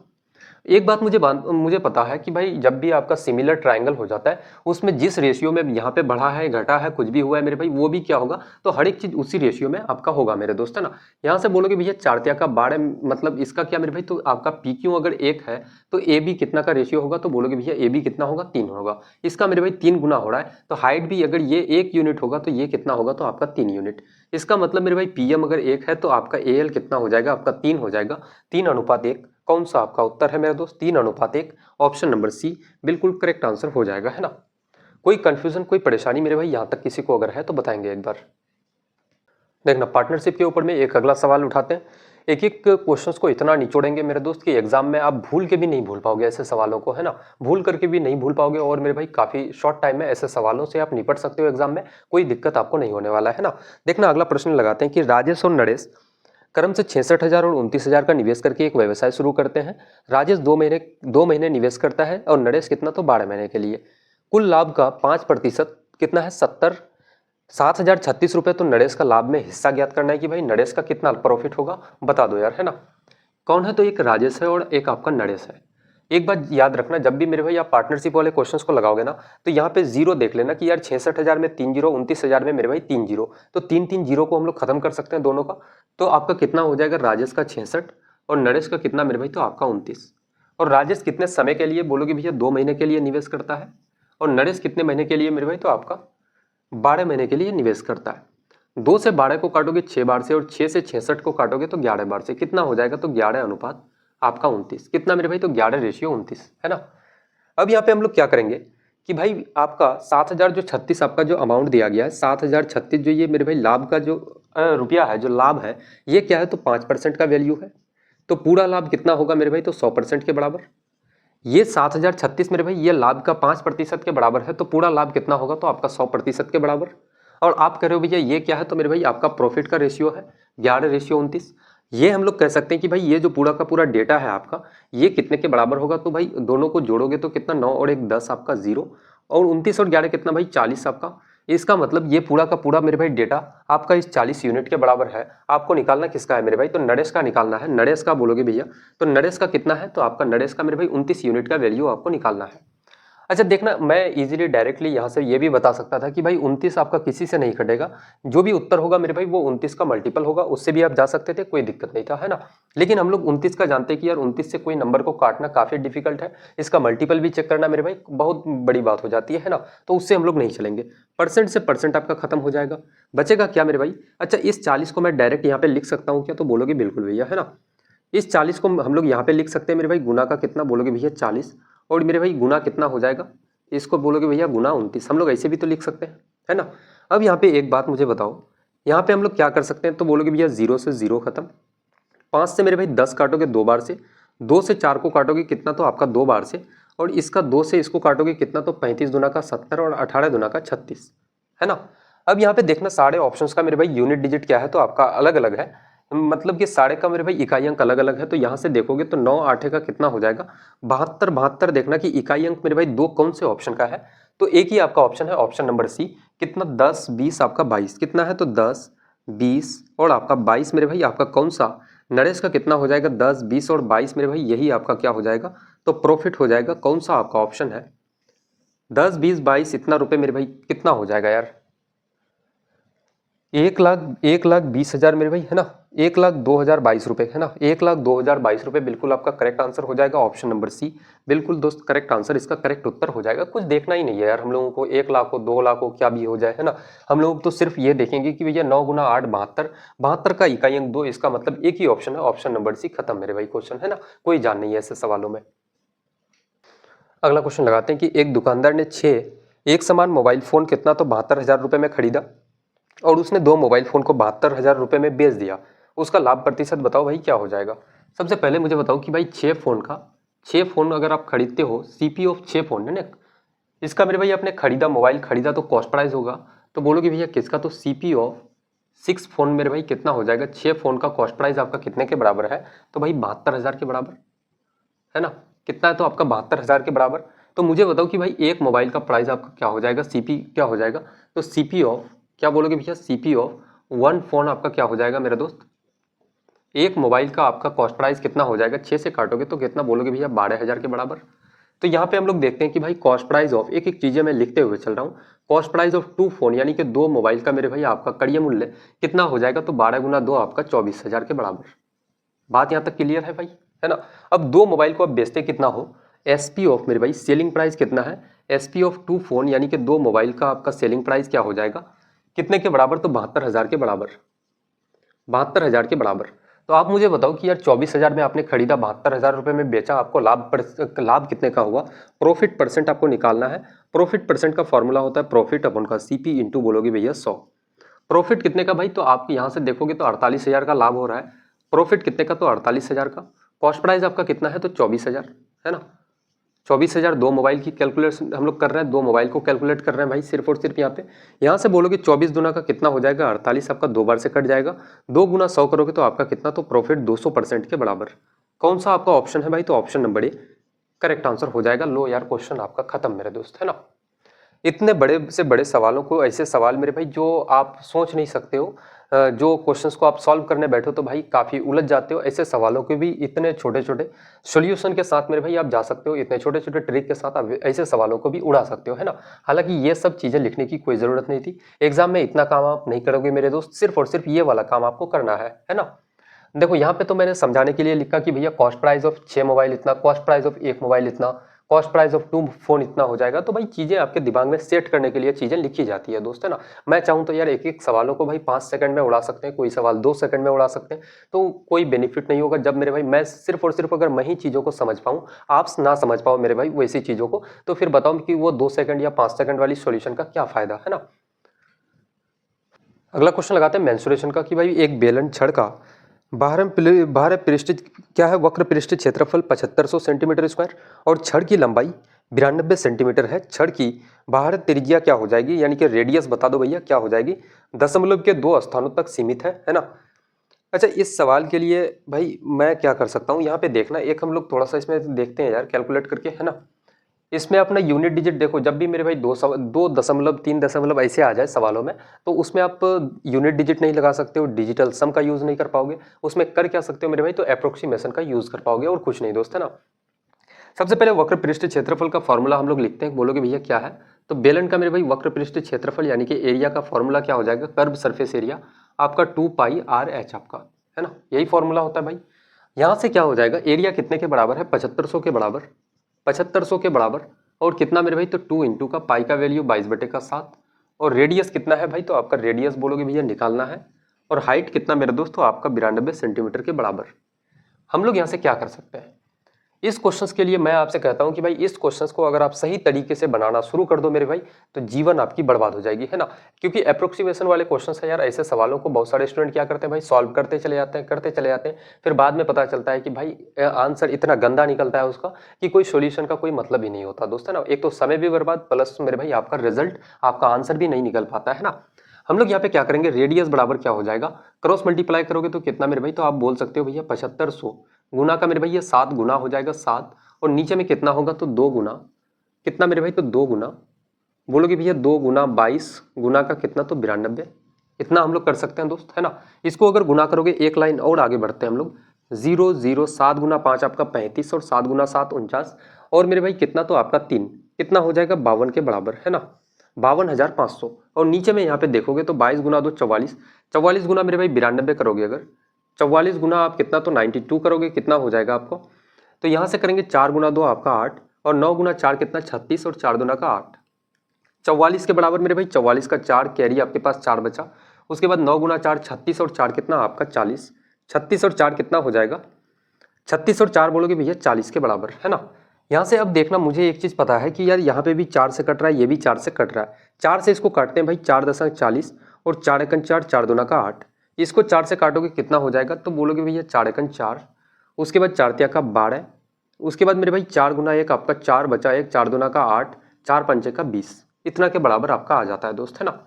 एक बात मुझे पता है कि भाई जब भी आपका सिमिलर ट्रायंगल हो जाता है उसमें जिस रेशियो में यहाँ पे बढ़ा है घटा है कुछ भी हुआ है मेरे भाई, वो भी क्या होगा, तो हर एक चीज उसी रेशियो में आपका होगा मेरे दोस्त, है ना। यहाँ से बोलोगे भैया 4 तिया का 12, मतलब इसका क्या मेरे भाई, तो आपका PQ अगर 1 है तो AB कितना का रेशियो होगा, तो बोलोगे भैया AB कितना होगा, 3 होगा। इसका मेरे भाई 3 गुना हो रहा है, तो हाइट भी अगर ये 1 यूनिट होगा तो ये कितना होगा, तो आपका 3 यूनिट। इसका मतलब मेरे भाई PM अगर 1 है तो आपका AL कितना हो जाएगा, आपका 3 हो जाएगा, 3:1। कौन सा आपका उत्तर है मेरे दोस्त, 3:1। ऑप्शन नंबर सी बिल्कुल करेक्ट आंसर हो जाएगा, है ना। कोई कंफ्यूजन कोई परेशानी मेरे भाई यहाँ तक किसी को अगर है तो बताएंगे एक बार। देखना पार्टनरशिप के ऊपर में एक अगला सवाल उठाते हैं। एक एक क्वेश्चंस को इतना निचोड़ेंगे मेरे दोस्त कि एग्जाम में आप भूल के भी नहीं भूल पाओगे ऐसे सवालों को, है ना, भूल करके भी नहीं भूल पाओगे। और मेरे भाई काफी शॉर्ट टाइम में ऐसे सवालों से आप निपट सकते हो एग्जाम में, कोई दिक्कत आपको नहीं होने वाला है ना। देखना अगला प्रश्न लगाते हैं कि राजेश और नरेश क्रम से 66,000 और 29,000 का निवेश करके एक व्यवसाय शुरू करते हैं। राजेश 2 महीने निवेश करता है और नरेश कितना, तो 12 महीने के लिए। कुल लाभ का 5% कितना है, 7,036 रुपए। तो नरेश का लाभ में हिस्सा ज्ञात करना है कि भाई नरेश का कितना प्रॉफिट होगा, बता दो यार, है ना। कौन है, तो एक राजेश है और एक आपका नरेश है। एक बात याद रखना, जब भी मेरे भाई आप पार्टनरशिप वाले क्वेश्चंस को लगाओगे ना तो यहाँ पे जीरो देख लेना कि यार 66,000 में 3 जीरो, 29,000 में मेरे भाई 3 जीरो, तो 3 जीरो को हम लोग खत्म कर सकते हैं दोनों का। तो आपका कितना हो जाएगा, राजेश का 66 और नरेश का कितना मेरे भाई, तो आपका 29। और राजेश कितने समय के लिए, बोलोगे भैया 2 महीने के लिए निवेश करता है। और नरेश कितने महीने के लिए मेरे भाई, तो आपका 12 महीने के लिए निवेश करता है। 2 से 12 को काटोगे 6 बार से और 6 से 66 को काटोगे तो 11 बार से, कितना हो जाएगा, तो 11 अनुपात आपका 29। कितना मेरे भाई, तो 11 रेशियो 29, है ना। अब यहाँ पे हम लोग क्या करेंगे कि भाई आपका 7,036 आपका जो अमाउंट दिया गया है, 7,036 जो ये मेरे भाई लाभ का जो रुपया है, जो लाभ है ये क्या है, तो 5% का वैल्यू है। तो पूरा लाभ कितना होगा मेरे भाई, तो 100% के बराबर। ये 7,036 मेरे भाई ये लाभ का 5% के बराबर है, तो पूरा लाभ कितना होगा, तो आपका 100% के बराबर। और आप कह रहे हो भैया ये क्या है, तो मेरे भाई आपका प्रॉफिट का रेशियो है 11 रेशियो 29। ये हम लोग कह सकते हैं कि भाई ये जो पूरा का पूरा डेटा है आपका ये कितने के बराबर होगा, तो भाई दोनों को जोड़ोगे तो कितना, 9 और 1 10 आपका 0, और 29 और 11 कितना भाई 40 आपका। इसका मतलब ये पूरा का पूरा मेरे भाई डेटा आपका इस 40 यूनिट के बराबर है। आपको निकालना किसका है मेरे भाई, तो नरेश का निकालना है। नरेश का बोलोगे भैया, तो नरेश का कितना है, तो आपका नरेश का मेरे भाई 29 यूनिट का वैल्यू आपको निकालना है। अच्छा देखना, मैं इजीली डायरेक्टली यहाँ से ये भी बता सकता था कि भाई 29 आपका किसी से नहीं कटेगा, जो भी उत्तर होगा मेरे भाई वो 29 का मल्टीपल होगा, उससे भी आप जा सकते थे, कोई दिक्कत नहीं था, है ना। लेकिन हम लोग 29 का जानते हैं कि यार 29 से कोई नंबर को काटना काफी डिफिकल्ट है, इसका मल्टीपल भी चेक करना मेरे भाई बहुत बड़ी बात हो जाती है ना, तो उससे हम लोग नहीं चलेंगे। परसेंट से परसेंट आपका खत्म हो जाएगा, बचेगा क्या मेरे भाई। अच्छा इस 40 को मैं डायरेक्ट यहाँ पे लिख सकता हूँ क्या, तो बोलोगे बिल्कुल भैया, है ना। इस 40 को हम लोग यहाँ पे लिख सकते हैं मेरे भाई, गुना का कितना, बोलोगे भैया 40, और मेरे भाई गुना कितना हो जाएगा, इसको बोलोगे भैया गुना 29। हम लोग ऐसे भी तो लिख सकते हैं, है ना। अब यहाँ पे एक बात मुझे बताओ, यहाँ पे हम लोग क्या कर सकते हैं, तो बोलोगे भैया 0 से 0 खत्म, 5 से मेरे भाई 10 काटोगे 2 बार से, 2 से 4 को काटोगे कितना, तो आपका 2 बार से, और इसका 2 से इसको काटोगे कितना, तो 35 दूना का 70 और 18 दूना का 36, है ना। अब यहाँ पे देखना सारे ऑप्शंस का मेरे भाई यूनिट डिजिट क्या है, तो आपका अलग अलग है, मतलब कि सारे का मेरे भाई इकाई अंक अलग अलग है। तो यहाँ से देखोगे तो 9 8 का कितना हो जाएगा, 72 72। देखना कि इकाई अंक मेरे भाई दो कौन से ऑप्शन का है, तो एक ही आपका ऑप्शन है, ऑप्शन नंबर सी। कितना, 10 20 आपका 22 कितना है, तो 10 20 और आपका 22 मेरे भाई आपका कौन सा, नरेश का कितना हो जाएगा, 10 20 और 22 मेरे भाई यही आपका क्या हो जाएगा, तो प्रॉफिट हो जाएगा। कौन सा आपका ऑप्शन है, 10 20 22 इतना रुपए मेरे भाई कितना हो जाएगा यार, 1,20,000 मेरे भाई, है ना, 1,02,022 रुपए, है ना, 1,02,022 रुपए बिल्कुल आपका करेक्ट आंसर हो जाएगा, ऑप्शन नंबर सी। बिल्कुल दोस्त करेक्ट आंसर, इसका करेक्ट उत्तर हो जाएगा। कुछ देखना ही नहीं है यार हम लोगों को, 1 लाख हो 2 लाख हो क्या भी हो जाए, है ना। हम लोग तो सिर्फ ये देखेंगे कि भैया 9 गुना 8 72, 72 का इकाई अंक 2, इसका मतलब एक ही ऑप्शन है, ऑप्शन नंबर सी। खत्म मेरे भाई क्वेश्चन, है ना, कोई जान नहीं है ऐसे सवालों में। अगला क्वेश्चन लगाते हैं कि एक दुकानदार ने 6 एक समान मोबाइल फोन कितना, तो 72,000 रुपए में खरीदा, और उसने 2 मोबाइल फोन को 72,000 रुपए में बेच दिया। उसका लाभ प्रतिशत बताओ भाई क्या हो जाएगा। सबसे पहले मुझे बताओ कि भाई 6 फोन अगर आप खरीदते हो, सीपी ऑफ 6 फोन है ना, इसका मेरे भाई आपने खरीदा, मोबाइल खरीदा तो कॉस्ट प्राइस होगा, तो बोलोगे भैया किसका, तो सीपी ऑफ 6 फोन मेरे भाई कितना हो जाएगा, 6 फोन का कॉस्ट प्राइस आपका कितने के बराबर है, तो भाई 72,000 के बराबर, है ना। कितना है, तो आपका 72,000 के बराबर। तो मुझे बताओ कि भाई एक मोबाइल का प्राइस आपका क्या हो जाएगा, सीपी क्या हो जाएगा, तो सीपी ऑफ क्या बोलोगे भैया, सीपी ऑफ 1 फोन आपका क्या हो जाएगा मेरे दोस्त, एक मोबाइल का आपका कॉस्ट प्राइस कितना हो जाएगा, 6 से काटोगे तो कितना बोलोगे भैया, 12,000 के बराबर। तो यहाँ पे हम लोग देखते हैं कि भाई कॉस्ट प्राइस ऑफ, एक एक चीजें मैं लिखते हुए चल रहा हूँ, कॉस्ट प्राइस ऑफ 2 फोन यानी कि 2 मोबाइल का मेरे भाई आपका कड़िय मूल्य कितना हो जाएगा, तो 12 गुना 2 आपका 24,000 के बराबर। बात यहाँ तक क्लियर है भाई, है ना। अब 2 मोबाइल को आप बेचते कितना हो, एसपी ऑफ मेरे भाई सेलिंग प्राइस कितना है, एसपी ऑफ 2 फोन यानी कि 2 मोबाइल का आपका सेलिंग प्राइस क्या हो जाएगा, कितने के बराबर, तो 72,000 के बराबर, 72,000 के बराबर। तो आप मुझे बताओ कि यार 24,000 में आपने खरीदा, 72,000 रुपये में बेचा, आपको लाभ कितने का हुआ, प्रॉफिट परसेंट आपको निकालना है। प्रॉफिट परसेंट का फॉर्मूला होता है प्रॉफिट अपॉन का सीपी इंटू बोलोगे भैया 100। प्रॉफिट कितने का भाई, तो आप यहाँ से देखोगे तो 48,000 का लाभ हो रहा है, प्रॉफिट कितने का, तो 48,000 का। कॉस्ट प्राइस आपका कितना है, तो 24,000 है ना। 24,000 2 मोबाइल की कैलकुलेशन हम लोग कर रहे हैं, 2 मोबाइल को कैलकुलेट कर रहे हैं भाई सिर्फ और सिर्फ यहाँ से बोलोगे 24 गुना का कितना हो जाएगा, 48 आपका 2 बार से कट जाएगा, 2 गुना 100 करोगे तो आपका कितना, तो प्रॉफिट 200% के बराबर। कौन सा आपका ऑप्शन है भाई, तो option number A correct answer हो जाएगा। लो यार क्वेश्चन आपका खत्म मेरे दोस्त, है ना। इतने बड़े से बड़े सवालों को, ऐसे सवाल मेरे भाई जो आप सोच नहीं सकते हो, जो क्वेश्चंस को आप सॉल्व करने बैठो तो भाई काफ़ी उलझ जाते हो, ऐसे सवालों के भी इतने छोटे छोटे सॉल्यूशन के साथ मेरे भाई आप जा सकते हो, इतने छोटे छोटे ट्रिक के साथ आप ऐसे सवालों को भी उड़ा सकते हो, है ना। हालांकि ये सब चीज़ें लिखने की कोई ज़रूरत नहीं थी, एग्जाम में इतना काम आप नहीं करोगे मेरे दोस्त, सिर्फ और सिर्फ ये वाला काम आपको करना है ना। देखो यहाँ पे तो मैंने समझाने के लिए लिखा कि भैया कॉस्ट प्राइस ऑफ 6 मोबाइल इतना, कॉस्ट प्राइस ऑफ 1 मोबाइल इतना, कॉस्ट प्राइस ऑफ 2 फोन इतना हो जाएगा। तो भाई चीजें आपके दिमाग में सेट करने के लिए चीजें लिखी जाती है दोस्त, है ना। मैं चाहूँ तो यार एक एक सवालों को भाई 5 सेकंड में उड़ा सकते हैं, कोई सवाल 2 सेकंड में उड़ा सकते हैं, तो कोई बेनिफिट नहीं होगा जब मेरे भाई मैं सिर्फ और सिर्फ अगर मैं ही चीज़ों को समझ पाऊँ, आप ना समझ पाओ मेरे भाई वैसी चीज़ों को, तो फिर बताओ कि वो 2 सेकंड या 5 सेकंड वाली सॉल्यूशन का क्या फायदा, है ना। अगला क्वेश्चन लगाते हैं मेंसुरेशन का, कि भाई एक बेलन छड़ का बाहर पृष्ठ क्या है, वक्र पृष्ठ क्षेत्रफल 7500 सेंटीमीटर स्क्वायर और छड़ की लंबाई 92 सेंटीमीटर है। छड़ की बाहर त्रिज्या क्या हो जाएगी, यानी कि रेडियस बता दो भैया क्या हो जाएगी, दशमलव के 2 स्थानों तक सीमित है ना। अच्छा, इस सवाल के लिए भाई मैं क्या कर सकता हूँ, यहाँ पे देखना, एक हम लोग थोड़ा सा इसमें देखते हैं यार कैलकुलेट करके, है ना। इसमें अपना यूनिट डिजिट देखो, जब भी मेरे भाई 2 दशमलव 3 दशमलव ऐसे आ जाए सवालों में, तो उसमें आप यूनिट डिजिट नहीं लगा सकते हो, डिजिटल सम का यूज नहीं कर पाओगे, उसमें कर क्या सकते हो मेरे भाई, तो अप्रोक्सीमेशन का यूज कर पाओगे और कुछ नहीं दोस्त, है ना। सबसे पहले वक्र पृष्ठ क्षेत्रफल का फॉर्मूला हम लोग लिखते हैं, बोलोगे भैया क्या है, तो बेलन का मेरे भाई वक्र पृष्ठ क्षेत्रफल यानी कि एरिया का फॉर्मूला क्या हो जाएगा, कर्व सरफेस एरिया आपका 2πr/h आपका, है ना, यही फॉर्मूला होता है भाई। यहाँ से क्या हो जाएगा, एरिया कितने के बराबर है, 7500 के बराबर, 7500 के बराबर, और कितना मेरे भाई, तो 2 इंटू का पाई का वैल्यू 22/7, और रेडियस कितना है भाई, तो आपका रेडियस बोलोगे भैया निकालना है, और हाइट कितना मेरे दोस्त, तो आपका 92 सेंटीमीटर के बराबर। हम लोग यहाँ से क्या कर सकते हैं, इस क्वेश्चंस के लिए मैं आपसे कहता हूं कि भाई इस क्वेश्चंस को अगर आप सही तरीके से बनाना शुरू कर दो मेरे भाई, तो जीवन आपकी बर्बाद हो जाएगी, है ना। क्योंकि अप्रोक्सीमेशन वाले क्वेश्चंस है यार, ऐसे सवालों को बहुत सारे स्टूडेंट क्या करते हैं भाई, सॉल्व करते चले जाते हैं, फिर बाद में पता चलता है कि भाई आंसर इतना गंदा निकलता है उसका कि कोई सोल्यूशन का कोई मतलब ही नहीं होता दोस्त, है ना। एक तो समय भी बर्बाद, प्लस मेरे भाई आपका रिजल्ट, आपका आंसर भी नहीं निकल पाता, है ना। हम लोग यहाँ पे क्या करेंगे, रेडियस बराबर क्या हो जाएगा, क्रॉस मल्टीप्लाई करोगे तो कितना मेरे भाई, तो आप बोल सकते हो भैया 7500 गुना का मेरे भाई ये 7 गुना हो जाएगा 7, और नीचे में कितना होगा, तो 2 गुना, कितना मेरे भाई, तो 2 गुना, बोलोगे भैया 2 गुना 22 गुना का कितना, तो 92, इतना हम लोग कर सकते हैं दोस्त, है ना। इसको अगर गुना करोगे, एक लाइन और आगे बढ़ते हैं हम लोग, 0 0 7 गुना 5 आपका 35, और 7 गुना 7 49, और मेरे भाई कितना, तो आपका 3, कितना हो जाएगा 52 के बराबर, है ना, 52,500। और नीचे में यहाँ पे देखोगे तो 22 गुना 2 44, 44 गुना मेरे भाई 92 करोगे, अगर 44 गुना आप कितना, तो 92 करोगे, कितना हो जाएगा आपको, तो यहाँ से करेंगे 4 गुना 2 आपका 8, और 9 गुना 4 कितना 36, और 4 दुना का 8, 44 के बराबर मेरे भाई, 44 का 4 कैरी आपके पास 4 बचा, उसके बाद 9 गुना 4 36, और 4 कितना आपका 40, 36 और 4 कितना हो जाएगा, 36 और 4 बोलोगे भैया 40 के बराबर, है ना। यहाँ से अब देखना, मुझे एक चीज़ पता है कि यार यहाँ पे भी 4 से कट रहा है, ये भी 4 से कट रहा है, 4 से इसको काटते हैं भाई, 4 दशा 40, और 4 एकन 4, 4 दुना का 8, इसको 4 से काटोगे कितना हो जाएगा, तो बोलोगे भैया 4 एकन 4, उसके बाद 4 तिया का 12, उसके बाद मेरे भाई 4 गुना 1 आपका 4 बचा 1, 4 दुना का 8, 4 पंचे का 20, इतना के बराबर आपका आ जाता है दोस्त, है ना।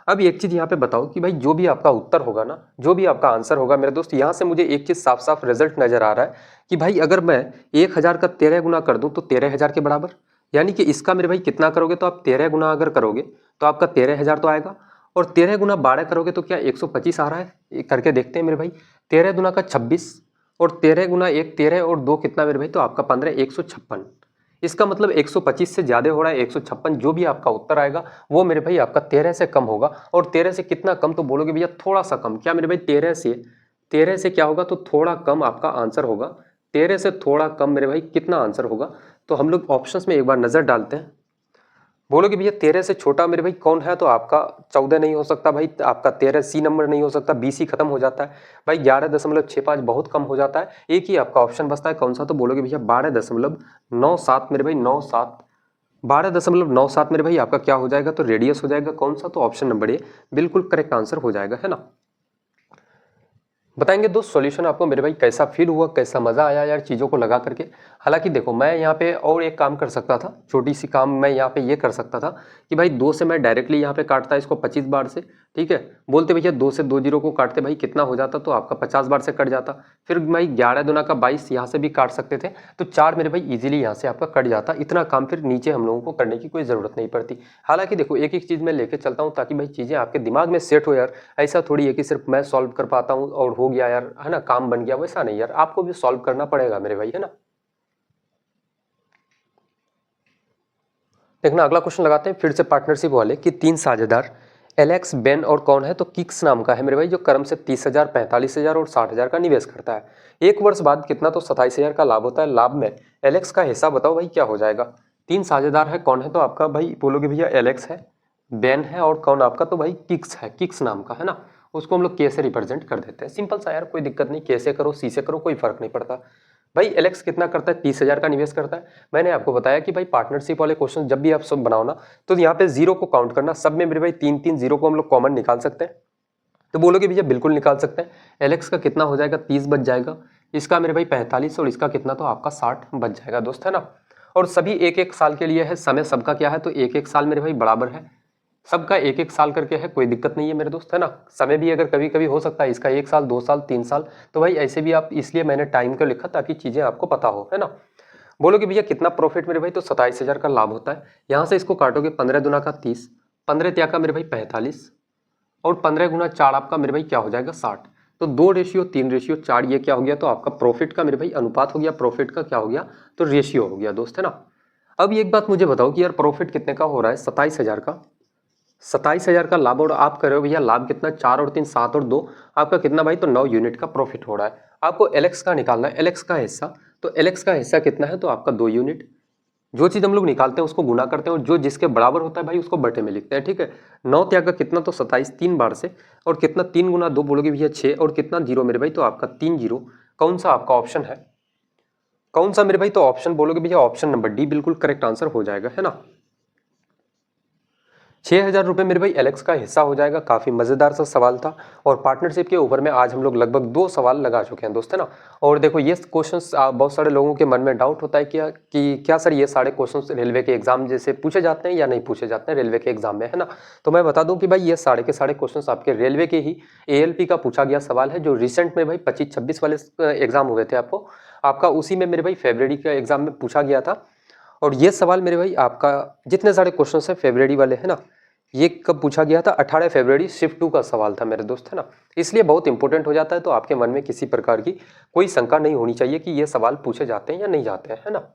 अब एक चीज़ यहाँ पे बताओ कि भाई जो भी आपका उत्तर होगा ना, जो भी आपका आंसर होगा मेरे दोस्त, यहाँ से मुझे एक चीज़ साफ साफ रिजल्ट नजर आ रहा है कि भाई अगर मैं 1000 का 13 गुना कर दूँ तो 13,000 के बराबर, यानी कि इसका मेरे भाई कितना करोगे, तो आप 13 गुना अगर करोगे तो आपका 13,000 तो आएगा, और 13 गुना 12 करोगे तो क्या 125 आ रहा है, करके देखते हैं मेरे भाई, 13 दूना का 26 और 13 गुना 1 13 और 2 कितना मेरे भाई, तो आपका 15 156। इसका मतलब 125 से ज़्यादा हो रहा है 156। जो भी आपका उत्तर आएगा वो मेरे भाई आपका 13 से कम होगा। और 13 से कितना कम, तो बोलोगे भैया थोड़ा सा कम। क्या मेरे भाई, 13 से क्या होगा, तो थोड़ा कम आपका आंसर होगा। 13 से थोड़ा कम मेरे भाई कितना आंसर होगा, तो हम लोग ऑप्शंस में एक बार नज़र डालते हैं। बोलोगे भैया 13 से छोटा मेरे भाई कौन है, तो आपका 14 नहीं हो सकता भाई, आपका 13 सी नंबर नहीं हो सकता, 20 ही खत्म हो जाता है भाई। 11.65 बहुत कम हो जाता है। एक ही आपका ऑप्शन बचता है, कौन सा, तो बोलोगे भैया 12.97 मेरे भाई, 97 12.97 मेरे भाई आपका क्या हो जाएगा, तो रेडियस हो जाएगा। कौन सा, तो ऑप्शन नंबर ए बिल्कुल करेक्ट आंसर हो जाएगा, है ना। बताएंगे दोस्त सॉल्यूशन आपको मेरे भाई कैसा फील हुआ, कैसा मजा आया यार चीज़ों को लगा करके। हालांकि देखो मैं यहाँ पे और एक काम कर सकता था, छोटी सी काम मैं यहाँ पे ये कर सकता था कि भाई 2 से मैं डायरेक्टली यहाँ पे काटता इसको 25 बार से, ठीक है। बोलते भैया 2 से 2 जीरो को काटते भाई कितना हो जाता, तो आपका 50 बार से कट जाता। फिर भाई 11 दूना का 22 यहाँ से भी काट सकते थे, तो 4 मेरे भाई इजीली यहाँ से आपका कट जाता। इतना काम फिर नीचे हम लोगों को करने की कोई ज़रूरत नहीं पड़ती। हालांकि देखो एक एक चीज़ मैं लेके चलता हूँ ताकि भाई चीज़ें आपके दिमाग में सेट हो यार। ऐसा थोड़ी है कि सिर्फ मैं सॉल्व कर पाता हूँ और हो गया यार, है ना, काम बन गया, वैसा नहीं यार, आपको भी सॉल्व करना पड़ेगा मेरे भाई, है ना। देखना अगला क्वेश्चन लगाते हैं फिर से पार्टनरशिप वाले कि 3 साझेदार एलेक्स, बेन और कौन है, तो किक्स नाम का है मेरे भाई, जो क्रम से 30,000, 45,000 और 60,000 का निवेश करता है। एक वर्ष बाद कितना, तो 27,000 का लाभ होता है। लाभ में एलेक्स का हिस्सा बताओ भाई क्या हो जाएगा। 3 साझेदार है, कौन है, तो आपका भाई बोलोगे भैया एलेक्स है, बेन है और कौन आपका, तो भाई किक्स है, किक्स नाम का, है ना। उसको हम लोग के से रिप्रेजेंट कर देते हैं। सिंपल सा यार, कोई दिक्कत नहीं, कैसे करो सी से करो कोई फर्क नहीं पड़ता। भाई एलेक्स कितना करता है, 30,000 का निवेश करता है। मैंने आपको बताया कि भाई पार्टनरशिप वाले क्वेश्चन जब भी आप सब बनाओ ना, तो यहाँ पे जीरो को काउंट करना, सब में मेरे भाई 3-3 जीरो को हम लोग कॉमन निकाल सकते हैं। तो बोलोगे भैया बिल्कुल निकाल सकते हैं। एलेक्स का कितना हो जाएगा, 30 बच जाएगा, इसका मेरे भाई 45 और इसका कितना, तो आपका 60 बच जाएगा दोस्त, है ना। और सभी एक एक साल के लिए है, समय सबका क्या है, तो एक एक साल मेरे भाई बराबर है, सबका एक एक साल करके है, कोई दिक्कत नहीं है मेरे दोस्त, है ना। समय भी अगर कभी कभी हो सकता है इसका 1 साल 2 साल 3 साल, तो भाई ऐसे भी आप, इसलिए मैंने टाइम को लिखा ताकि चीजें आपको पता हो, है ना। बोलोगे भैया कितना प्रॉफिट मेरे भाई, तो 27,000 का लाभ होता है। यहाँ से इसको काटोगे 15 दुना का 30, 15 त्या का मेरे भाई 45 और 15 गुना 4 आपका मेरे भाई क्या हो जाएगा 60। तो 2:3:4 ये क्या हो गया, तो आपका प्रॉफिट का मेरे भाई अनुपात हो गया, प्रॉफिट का क्या हो गया, तो रेशियो हो गया दोस्त, है ना। अब एक बात मुझे बताओ कि यार प्रॉफिट कितने का हो रहा है, 27,000 का, 27,000 का लाभ, और आप कर रहे हो भैया लाभ कितना, 4 और 3 7 और 2 आपका कितना भाई, तो 9 यूनिट का प्रॉफिट हो रहा है। आपको एलेक्स का निकालना है, एलेक्स का हिस्सा, तो एलेक्स का हिस्सा कितना है, तो आपका 2 यूनिट। जो चीज हम लोग निकालते हैं उसको गुना करते हैं और जो जिसके बराबर होता है भाई उसको बटे में लिखते हैं, ठीक है। 9 त्याग का कितना, तो 27 3 बार से, और कितना 3 गुना 2 बोलोगे भैया 6, और कितना जीरो मेरे भाई, तो आपका 3 जीरो। कौन सा आपका ऑप्शन है, कौन सा मेरे भाई, तो ऑप्शन बोलोगे भैया ऑप्शन नंबर डी बिल्कुल करेक्ट आंसर हो जाएगा, है ना। 6,000 रुपये मेरे भाई एलेक्स का हिस्सा हो जाएगा। काफ़ी मज़ेदार सा सवाल था, और पार्टनरशिप के ऊपर में आज हम लोग लगभग 2 सवाल लगा चुके हैं दोस्त, है ना। और देखो ये क्वेश्चंस बहुत सारे लोगों के मन में डाउट होता है क्या सर ये सारे क्वेश्चंस रेलवे के एग्जाम जैसे पूछे जाते हैं या नहीं पूछे जाते हैं रेलवे के एग्जाम में, है ना। तो मैं बता दूं कि भाई ये सारे के सारे क्वेश्चंस आपके रेलवे के ही ALP का पूछा गया सवाल है, जो रिसेंट में भाई 25-26 वाले एग्जाम हुए थे आपका उसी में मेरे भाई फरवरी के एग्जाम में पूछा गया था। और ये सवाल मेरे भाई आपका जितने सारे क्वेश्चन है फरवरी वाले, है ना, ये कब पूछा गया था, 18 फरवरी शिफ्ट 2 का सवाल था मेरे दोस्त, है ना। इसलिए बहुत इंपॉर्टेंट हो जाता है, तो आपके मन में किसी प्रकार की कोई शंका नहीं होनी चाहिए कि ये सवाल पूछे जाते हैं या नहीं जाते हैं, है ना।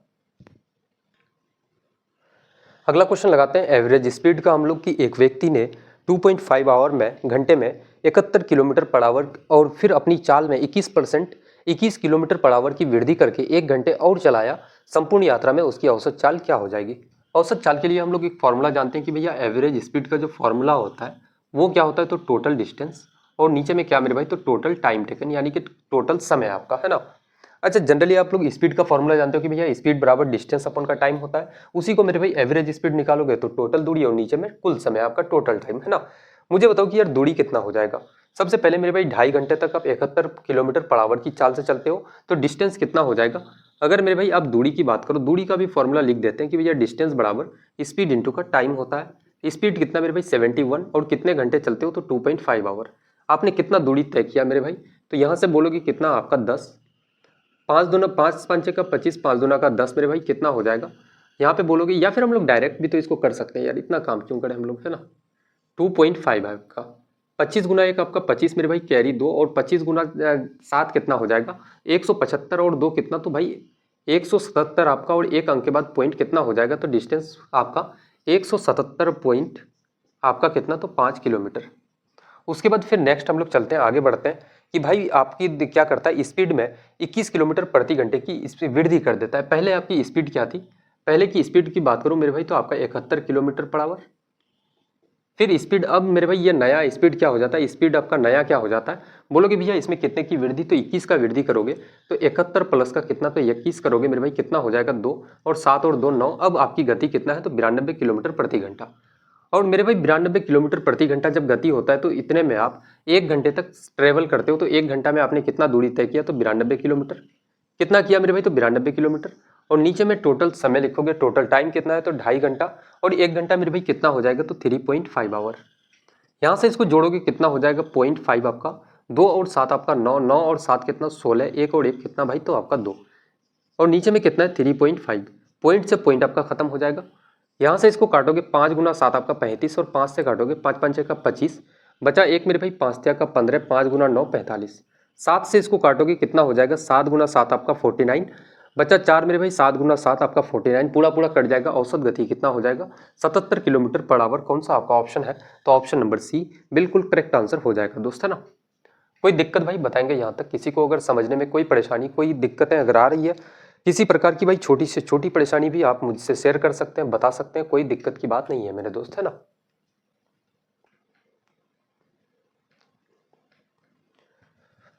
अगला क्वेश्चन लगाते हैं एवरेज स्पीड का हम लोग की एक व्यक्ति ने 2.5 आवर में घंटे में 71 किलोमीटर पर आवर और फिर अपनी चाल में 21 किलोमीटर पर आवर की वृद्धि करके 1 घंटे और चलाया। संपूर्ण यात्रा में उसकी औसत चाल क्या हो जाएगी। औसत चाल के लिए हम लोग एक फॉर्मूला जानते हैं कि भैया एवरेज स्पीड का जो फॉर्मूला होता है वो क्या होता है, तो टोटल डिस्टेंस, और नीचे में क्या मेरे भाई, तो टोटल टाइम टेकन, यानी कि टोटल समय आपका, है ना। अच्छा जनरली आप लोग स्पीड का फॉर्मूला जानते हो कि भैया स्पीड बराबर डिस्टेंस अपन का टाइम होता है, उसी को मेरे भाई एवरेज स्पीड निकालोगे तो टोटल दूरी और नीचे में कुल समय आपका टोटल टाइम, है ना। मुझे बताओ कि यार दूरी कितना हो जाएगा। सबसे पहले मेरे भाई 2.5 घंटे तक आप 71 किलोमीटर पर आवर की चाल से चलते हो, तो डिस्टेंस कितना हो जाएगा। अगर मेरे भाई आप दूरी की बात करो, दूरी का भी फॉर्मूला लिख देते हैं कि भैया डिस्टेंस बराबर स्पीड इंटू का टाइम होता है। स्पीड कितना मेरे भाई 71, और कितने घंटे चलते हो, तो 2.5 आवर। आपने कितना दूरी तय किया मेरे भाई, तो यहाँ से बोलोगे कितना आपका 10, 5 दूना 5 पंचे का 25, 5 दूना का 10 मेरे भाई कितना हो जाएगा। यहाँ पे बोलोगे, या फिर हम लोग डायरेक्ट भी तो इसको कर सकते हैं यार, इतना काम क्यों करें हम लोग, है ना। 2.5 है आपका, 25 गुना 1 आपका 25 मेरे भाई कैरी 2, और 25 गुना 7 कितना हो जाएगा 175, और 2 कितना, तो भाई 177 आपका, और एक अंक के बाद पॉइंट कितना हो जाएगा, तो डिस्टेंस आपका 177 पॉइंट आपका कितना, तो 5 किलोमीटर। उसके बाद फिर नेक्स्ट हम लोग चलते हैं, आगे बढ़ते हैं कि भाई आपकी क्या करता है, स्पीड में 21 किलोमीटर प्रति घंटे की वृद्धि कर देता है। पहले आपकी स्पीड क्या थी, पहले की स्पीड की बात करूं मेरे भाई तो आपका 71 किलोमीटर पर आवर। फिर स्पीड, अब मेरे भाई ये नया स्पीड क्या हो जाता है, स्पीड आपका नया क्या हो जाता है, बोलोगे भैया इसमें कितने की वृद्धि, तो 21 का वृद्धि करोगे तो 71 प्लस का कितना, तो 21 करोगे मेरे भाई कितना हो जाएगा 2, और 7 और 2 9। अब आपकी गति कितना है, तो 92 किलोमीटर प्रति घंटा। और मेरे भाई 92 किलोमीटर प्रति घंटा जब गति होता है तो इतने में आप 1 घंटे तक ट्रेवल करते हो, तो 1 घंटा में आपने कितना दूरी तय किया, तो 92 किलोमीटर। कितना किया मेरे भाई, तो 92 किलोमीटर। और नीचे में टोटल समय लिखोगे, टोटल टाइम कितना है, तो 2.5 घंटा, और 1 घंटा मेरे भाई कितना हो जाएगा, तो 3.5 आवर। यहाँ से इसको जोड़ोगे कितना हो जाएगा 0.5 आपका, 2 और 7 आपका 9, 9 और 7 कितना 16, 1 और 1 कितना भाई, तो आपका 2, और नीचे में कितना है 3.5। पॉइंट से पॉइंट आपका खत्म हो जाएगा। यहाँ से इसको काटोगे 5 गुना 7 आपका 35, और 5 से काटोगे 5 5 का 25, बचा 1 मेरे भाई 5 का 15, 5 गुना 9 45। 7 से इसको काटोगे कितना हो जाएगा, 7 गुना 7 आपका 49, बचा 4 मेरे भाई 7 गुना 7 आपका 49, पूरा पूरा कट जाएगा। औसत गति कितना हो जाएगा 77 किलोमीटर पर आवर। कौन सा आपका ऑप्शन है, तो ऑप्शन नंबर सी बिल्कुल करेक्ट आंसर हो जाएगा दोस्त, है ना। कोई दिक्कत भाई बताएंगे यहाँ तक, किसी को अगर समझने में कोई परेशानी, कोई दिक्कतें अगर आ रही है किसी प्रकार की भाई, छोटी से छोटी परेशानी भी आप मुझसे शेयर कर सकते हैं, बता सकते हैं, कोई दिक्कत की बात नहीं है मेरे दोस्त, है ना।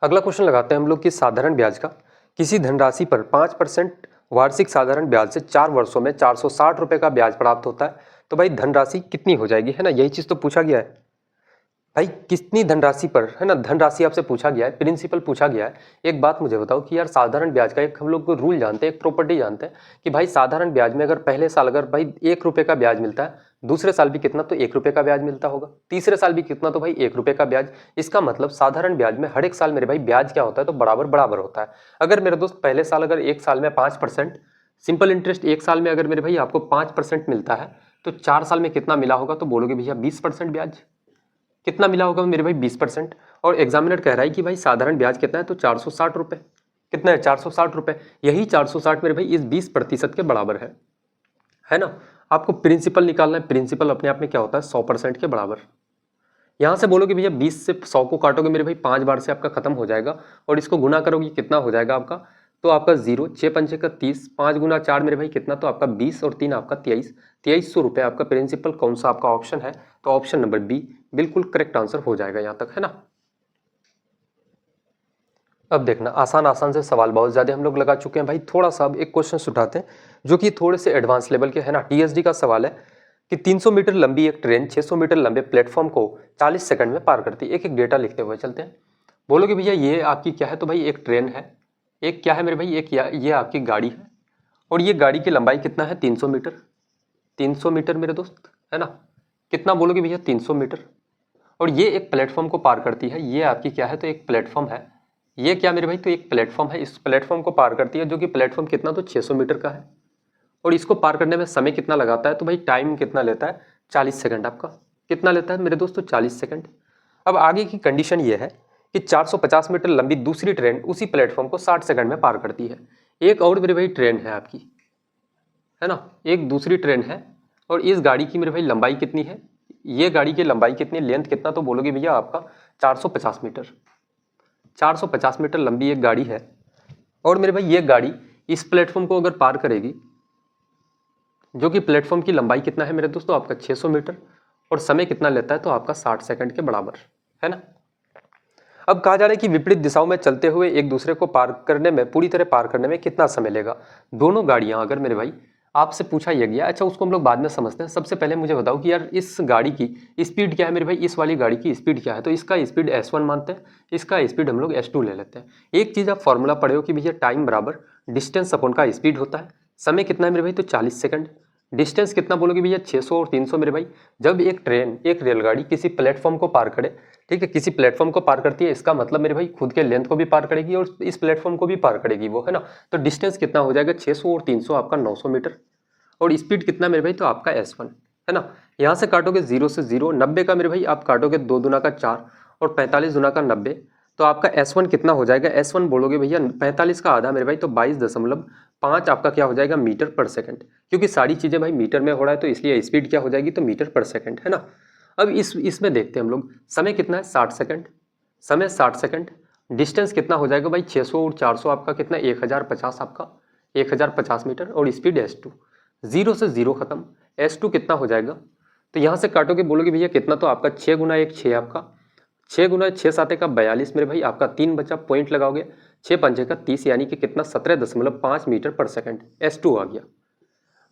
अगला क्वेश्चन लगाते हैं हम लोग कि साधारण ब्याज का किसी धनराशि पर 5% वार्षिक साधारण ब्याज से 4 वर्षों में 460 रुपए का ब्याज प्राप्त होता है, तो भाई धनराशि कितनी हो जाएगी, है ना, यही चीज तो पूछा गया है भाई, कितनी धनराशि पर, है ना, धनराशि आपसे पूछा गया है, प्रिंसिपल पूछा गया है। एक बात मुझे बताओ कि यार साधारण ब्याज का एक हम लोग रूल जानते हैं, एक प्रॉपर्टी जानते हैं कि भाई साधारण ब्याज में अगर पहले साल अगर भाई 1 रुपए का ब्याज मिलता है, दूसरे साल भी कितना, तो 1 रुपए का ब्याज मिलता होगा, तीसरे साल भी कितना, तो भाई 1 रुपए का ब्याज। इसका मतलब साधारण ब्याज में हर एक साल मेरे भाई ब्याज क्या होता है, तो बराबर बराबर होता है। अगर मेरे दोस्त पहले साल अगर एक साल में 5% सिंपल इंटरेस्ट, एक साल में अगर मेरे भाई आपको 5% मिलता है, तो 4 साल में कितना मिला होगा, तो बोलोगे भैया 20% ब्याज। कितना मिला होगा मेरे भाई 20%। और एग्जामिनर कह रहा है कि भाई साधारण ब्याज कितना है, तो 460 रुपए। कितना है 460 रुपए, यही 460 मेरे भाई इस 20% के बराबर है ना। आपको प्रिंसिपल निकालना है, प्रिंसिपल अपने आप में क्या होता है 100% के बराबर। यहां से बोलोगे भैया 20 से 100 को काटोगे मेरे भाई 5 बार से आपका खत्म हो जाएगा, और इसको गुना करोगे कितना हो जाएगा आपका, तो आपका 0, 6 पंचे का 30, 5 गुना 4 मेरे भाई कितना, तो आपका 20, और 3 आपका 23, 2300 रुपये आपका प्रिंसिपल। कौन सा आपका ऑप्शन है, तो ऑप्शन नंबर बी बिल्कुल करेक्ट आंसर हो जाएगा यहाँ तक, है ना। अब देखना आसान आसान से सवाल बहुत ज्यादा हम लोग लगा चुके हैं भाई, थोड़ा सा अब एक क्वेश्चन उठाते हैं जो कि थोड़े से एडवांस लेवल के, है ना। टीएसडी का सवाल है कि 300 मीटर लंबी एक ट्रेन 600 मीटर लंबे प्लेटफॉर्म को 40 सेकंड में पार करती है। एक एक डेटा लिखते हुए चलते हैं। बोलोगे भैया ये आपकी क्या है, तो भाई एक ट्रेन है, एक क्या है मेरे भाई, एक ये आपकी गाड़ी है, और ये गाड़ी की लंबाई कितना है 300 मीटर। 300 मीटर मेरे दोस्त, है ना। कितना बोलोगे भैया 300 मीटर। और ये एक प्लेटफॉर्म को पार करती है, ये आपकी क्या है, तो एक प्लेटफॉर्म है। ये क्या मेरे भाई, तो एक प्लेटफॉर्म है, इस प्लेटफॉर्म को पार करती है, जो कि प्लेटफॉर्म कितना, तो 600 मीटर का है। और इसको पार करने में समय कितना लगाता है, तो भाई टाइम कितना लेता है 40 सेकंड। आपका कितना लेता है मेरे दोस्तों 40 सेकंड। अब आगे की कंडीशन ये है कि 450 मीटर लंबी दूसरी ट्रेन उसी प्लेटफॉर्म को 60 सेकंड में पार करती है। एक और मेरे भाई ट्रेन है आपकी, है ना, एक दूसरी ट्रेन है, और इस गाड़ी की मेरे भाई लंबाई कितनी है, ये गाड़ी की लंबाई कितनी, लेंथ कितना, तो बोलोगे भैया आपका 450 मीटर। 450 मीटर लंबी एक गाड़ी है, और मेरे भाई ये गाड़ी इस प्लेटफॉर्म को अगर पार करेगी, जो कि प्लेटफॉर्म की लंबाई कितना है मेरे दोस्तों आपका 600 मीटर, और समय कितना लेता है, तो आपका 60 सेकंड के बराबर, है ना। अब कहा जा रहा है कि विपरीत दिशाओं में चलते हुए एक दूसरे को पार करने में, पूरी तरह पार करने में कितना समय लेगा। दोनों गाड़ियां अगर मेरे भाई आपसे पूछा यह गया, अच्छा उसको हम लोग बाद में समझते हैं। सबसे पहले मुझे बताओ कि यार इस गाड़ी की स्पीड क्या है मेरे भाई, इस वाली गाड़ी की स्पीड क्या है, तो इसका स्पीड S1 मानते हैं, इसका स्पीड हम लोग S2 ले लेते हैं। एक चीज़ आप फॉर्मूला पढ़े हो कि भैया टाइम बराबर डिस्टेंस अपॉन का स्पीड होता है। समय कितना है मेरे भाई, तो 40 सेकंड। डिस्टेंस कितना बोलोगे भैया 600 और 300 मेरे भाई। जब एक ट्रेन, एक रेलगाड़ी किसी प्लेटफॉर्म को पार करे, ठीक है, किसी प्लेटफॉर्म को पार करती है, इसका मतलब मेरे भाई खुद के लेंथ को भी पार करेगी और इस प्लेटफॉर्म को भी पार करेगी वो, है ना। तो डिस्टेंस कितना हो जाएगा 600 और 300 आपका 900 मीटर, और स्पीड कितना मेरे भाई, तो आपका S1। है ना। यहाँ से काटोगे 0 से 0, 90 का मेरे भाई आप काटोगे 2 दूना का 4 और 45 दूना का 90, तो आपका S1 कितना हो जाएगा, S1 बोलोगे भैया 45 का आधा मेरे भाई तो 22.5 आपका क्या हो जाएगा मीटर पर सेकंड, क्योंकि सारी चीज़ें भाई मीटर में हो रहा है तो इसलिए स्पीड क्या हो जाएगी तो मीटर पर सेकंड, है ना। अब इसमें देखते हैं हम लोग, समय कितना है 60 सेकंड, समय 60 सेकंड, डिस्टेंस कितना हो जाएगा भाई 600 और 400 आपका कितना 1050 आपका 1050 मीटर, और स्पीड S2, 0 से 0 खत्म, S2 कितना हो जाएगा, तो यहाँ से काटोगे बोलोगे भैया कितना, तो आपका 6 गुना 1 6 आपका 6 गुना 6 साते का 42 मेरे भाई, आपका 3 बचा, पॉइंट लगाओगे 6 पंजे का 30 यानी कि कितना 17.5 मीटर पर सेकंड, S2 आ गया।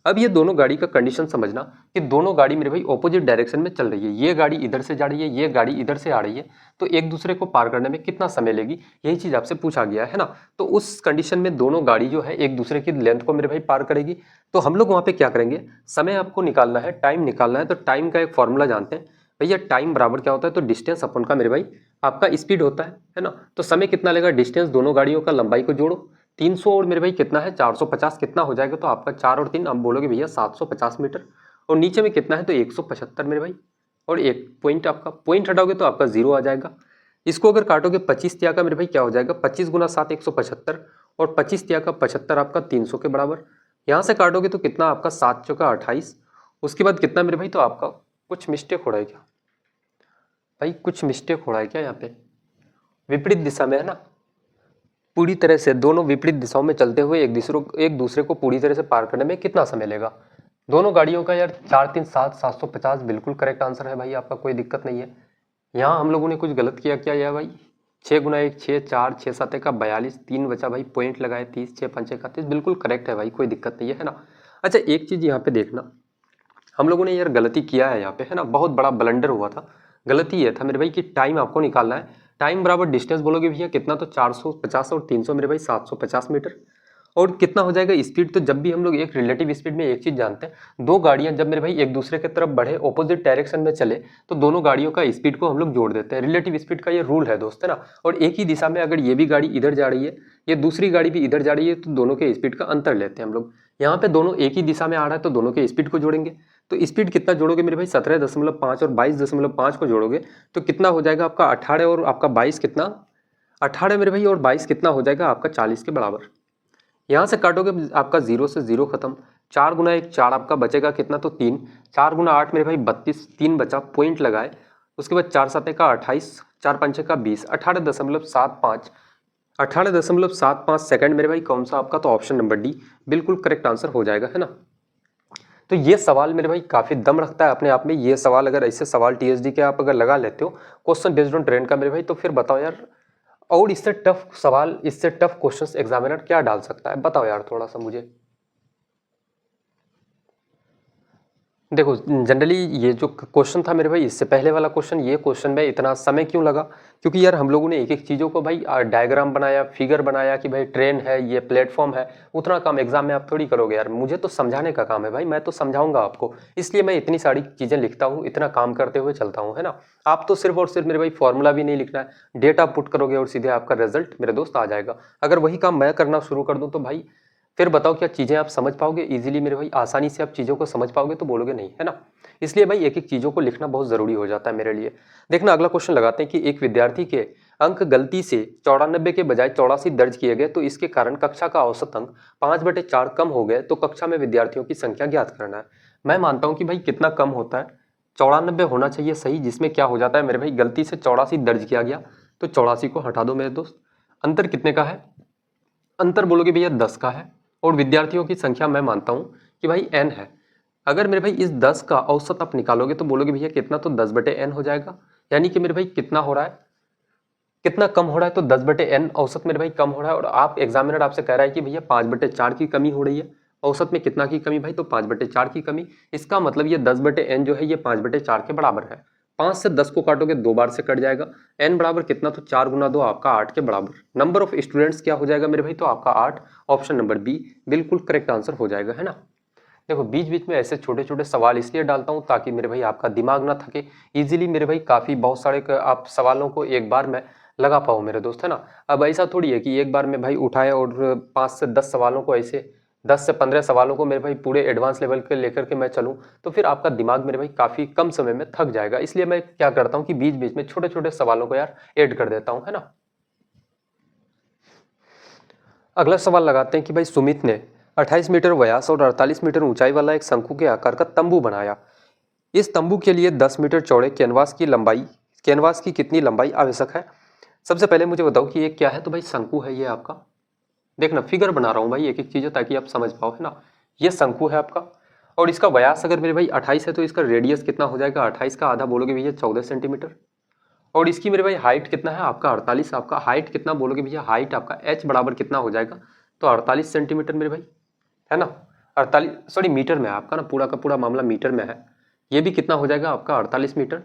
अब ये दोनों गाड़ी का कंडीशन समझना कि दोनों गाड़ी मेरे भाई ऑपोजिट डायरेक्शन में चल रही है, ये गाड़ी इधर से जा रही है, ये गाड़ी इधर से आ रही है, तो एक दूसरे को पार करने में कितना समय लेगी, यही चीज़ आपसे पूछा गया है ना। तो उस कंडीशन में दोनों गाड़ी जो है एक दूसरे की लेंथ को मेरे भाई पार करेगी, तो हम लोग वहाँ पे क्या करेंगे, समय आपको निकालना है, टाइम निकालना है, तो टाइम का एक फॉर्मूला जानते हैं भैया, टाइम बराबर क्या होता है, तो डिस्टेंस अपन का मेरे भाई आपका स्पीड होता है ना। तो समय कितना लेगा, डिस्टेंस दोनों गाड़ियों का लंबाई को जोड़ो, 300 और मेरे भाई कितना है 450 कितना हो जाएगा, तो आपका 4 और 3 आप बोलोगे भैया 750 मीटर, और नीचे में कितना है तो 175 मेरे भाई, और एक पॉइंट आपका पॉइंट हटाओगे तो आपका 0 आ जाएगा। इसको अगर काटोगे 25 तिया का मेरे भाई क्या हो जाएगा, 25 गुना 7 175, और 25 तिया का 75 आपका 300 के बराबर। यहाँ से काटोगे तो कितना आपका 7 चौका 28, उसके बाद कितना मेरे भाई, तो आपका कुछ मिस्टेक हो रहा है क्या भाई, कुछ मिस्टेक हो रहा है क्या यहाँ पे, विपरीत दिशा में है ना, पूरी तरह से दोनों विपरीत दिशाओं में चलते हुए एक दूसरे को पूरी तरह से पार करने में कितना समय लेगा। दोनों गाड़ियों का यार 4 3 7 750 बिल्कुल करेक्ट आंसर है भाई आपका, कोई दिक्कत नहीं है। यहाँ हम लोगों ने कुछ गलत किया क्या यार भाई, 6 गुना 1 6 4 6 7 का 42, 3 बचा भाई, पॉइंट लगाए 30, 6 5 31, बिल्कुल करेक्ट है भाई, कोई दिक्कत नहीं है ना। अच्छा एक चीज़ यहाँ पे देखना, हम लोगों ने यार गलती किया है यहाँ पे है ना, बहुत बड़ा ब्लंडर हुआ था। गलती ये था मेरे भाई कि टाइम आपको निकालना है, टाइम बराबर डिस्टेंस बोलोगे भैया कितना, तो 450 और 300 मेरे भाई 750 मीटर, और कितना हो जाएगा स्पीड, तो जब भी हम लोग एक रिलेटिव स्पीड में एक चीज जानते हैं, दो गाड़ियां जब मेरे भाई एक दूसरे की तरफ बढ़े ऑपोजिट डायरेक्शन में चले तो दोनों गाड़ियों का स्पीड को हम लोग जोड़ देते हैं, रिलेटिव स्पीड का ये रूल है दोस्त है ना। और एक ही दिशा में अगर ये भी गाड़ी इधर जा रही है, ये दूसरी गाड़ी भी इधर जा रही है, तो दोनों के स्पीड का अंतर लेते हैं हम लोग। यहाँ पे दोनों एक ही दिशा में आ रहा है तो दोनों के स्पीड को जोड़ेंगे, तो स्पीड कितना जोड़ोगे मेरे भाई 17.5 और 22.5 को जोड़ोगे तो कितना हो जाएगा आपका 18 और आपका 22 कितना, 18 मेरे भाई और 22 कितना हो जाएगा आपका 40 के बराबर। यहाँ से काटोगे आपका 0 से 0 खत्म, 4 गुना 1 4 आपका बचेगा कितना, तो 3, 4 गुना 8 मेरे भाई 32, 3 बचा, पॉइंट लगाए, उसके बाद 4 7 का 28, 4 5 का 20, 18.75, 18.75 सेकंड मेरे भाई कौन सा आपका, तो ऑप्शन नंबर डी बिल्कुल करेक्ट आंसर हो जाएगा है ना। तो ये सवाल मेरे भाई काफ़ी दम रखता है अपने आप में, ये सवाल अगर ऐसे सवाल टीएसडी के आप अगर लगा लेते हो क्वेश्चन बेस्ड ऑन ट्रेंड का मेरे भाई, तो फिर बताओ यार, और इससे टफ सवाल, इससे टफ क्वेश्चंस एग्जामिनर क्या डाल सकता है, बताओ यार थोड़ा सा मुझे। देखो जनरली ये जो क्वेश्चन था मेरे भाई, इससे पहले वाला क्वेश्चन, ये क्वेश्चन में इतना समय क्यों लगा, क्योंकि यार हम लोगों ने एक एक चीज़ों को भाई डायग्राम बनाया, फिगर बनाया कि भाई ट्रेन है, ये प्लेटफॉर्म है, उतना काम एग्जाम में आप थोड़ी करोगे यार, मुझे तो समझाने का काम है भाई, मैं तो समझाऊंगा आपको, इसलिए मैं इतनी सारी चीज़ें लिखता हूँ, इतना काम करते हुए चलता हूँ है ना। आप तो सिर्फ और सिर्फ मेरे भाई फॉर्मूला भी नहीं लिखना है, डेटा पुट करोगे और सीधे आपका रिजल्ट मेरे दोस्त आ जाएगा। अगर वही काम मैं करना शुरू कर दूँ तो भाई फिर बताओ क्या चीज़ें आप समझ पाओगे इजीली मेरे भाई, आसानी से आप चीज़ों को समझ पाओगे, तो बोलोगे नहीं है ना। इसलिए भाई एक एक चीज़ों को लिखना बहुत ज़रूरी हो जाता है मेरे लिए। देखना अगला क्वेश्चन लगाते हैं कि एक विद्यार्थी के अंक गलती से 94 के बजाय 84 दर्ज किए गए, तो इसके कारण कक्षा का औसत अंक 5/4 कम हो गए, तो कक्षा में विद्यार्थियों की संख्या ज्ञात करना है। मैं मानता हूँ कि भाई कितना कम होता है, 94 होना चाहिए सही, जिसमें क्या हो जाता है मेरे भाई गलती से 84 दर्ज किया गया, तो 84 को हटा दो मेरे दोस्त। अंतर कितने का है, अंतर बोलोगे भैया 10 का है, और विद्यार्थियों की संख्या मैं मानता हूँ कि भाई n है। अगर मेरे भाई इस 10 का औसत आप निकालोगे तो बोलोगे भैया कितना, तो 10/n हो जाएगा, यानी कि मेरे भाई कितना हो रहा है, कितना कम हो रहा है, तो 10/n औसत मेरे भाई कम हो रहा है। और आप एग्जामिनर आपसे कह रहा है कि भैया 5/4 की कमी हो रही है, औसत में कितना की कमी भाई, तो 5/4 की कमी। इसका मतलब ये 10/n जो है ये 5/4 के बराबर है। 5 से 10 को काटोगे 2 बार से कट जाएगा, n बराबर कितना, तो 4 गुना 2 आपका 8 के बराबर। नंबर ऑफ स्टूडेंट्स क्या हो जाएगा मेरे भाई, तो आपका 8, ऑप्शन नंबर बी बिल्कुल करेक्ट आंसर हो जाएगा है ना। देखो बीच बीच में ऐसे छोटे छोटे सवाल इसलिए डालता हूँ ताकि मेरे भाई आपका दिमाग ना थके, इजीली मेरे भाई काफ़ी बहुत सारे आप सवालों को एक बार में लगा पाओ मेरे दोस्त है ना। अब ऐसा थोड़ी है कि एक बार में भाई उठाए और 5 से 10 सवालों को ऐसे 10 से 15 सवालों को मेरे भाई पूरे एडवांस लेवल के लेकर के मैं चलूँ तो फिर आपका दिमाग मेरे भाई काफ़ी कम समय में थक जाएगा। इसलिए मैं क्या करता हूँ कि बीच बीच में छोटे छोटे सवालों को यार ऐड कर देता हूँ, है ना। अगला सवाल लगाते हैं कि भाई सुमित ने 28 मीटर व्यास और 48 मीटर ऊंचाई वाला एक शंकु के आकार का तंबू बनाया। इस तंबू के लिए 10 मीटर चौड़े कैनवास की कितनी लंबाई आवश्यक है। सबसे पहले मुझे बताओ कि ये क्या है। तो भाई शंकु है ये आपका, देखना फिगर बना रहा हूँ भाई एक एक चीज़ ताकि आप समझ पाओ, है ना। ये शंकु है आपका और इसका व्यास अगर मेरे भाई 28 है तो इसका रेडियस कितना हो जाएगा, 28 का आधा बोलोगे भैया 14 सेंटीमीटर। और इसकी मेरे भाई हाइट कितना है आपका 48, आपका हाइट कितना बोलोगे भैया, हाइट आपका h बराबर कितना हो जाएगा, तो 48 सेंटीमीटर मेरे भाई, है ना। 48 सॉरी मीटर में है आपका ना, पूरा का पूरा मामला मीटर में है। ये भी कितना हो जाएगा आपका 48 मीटर।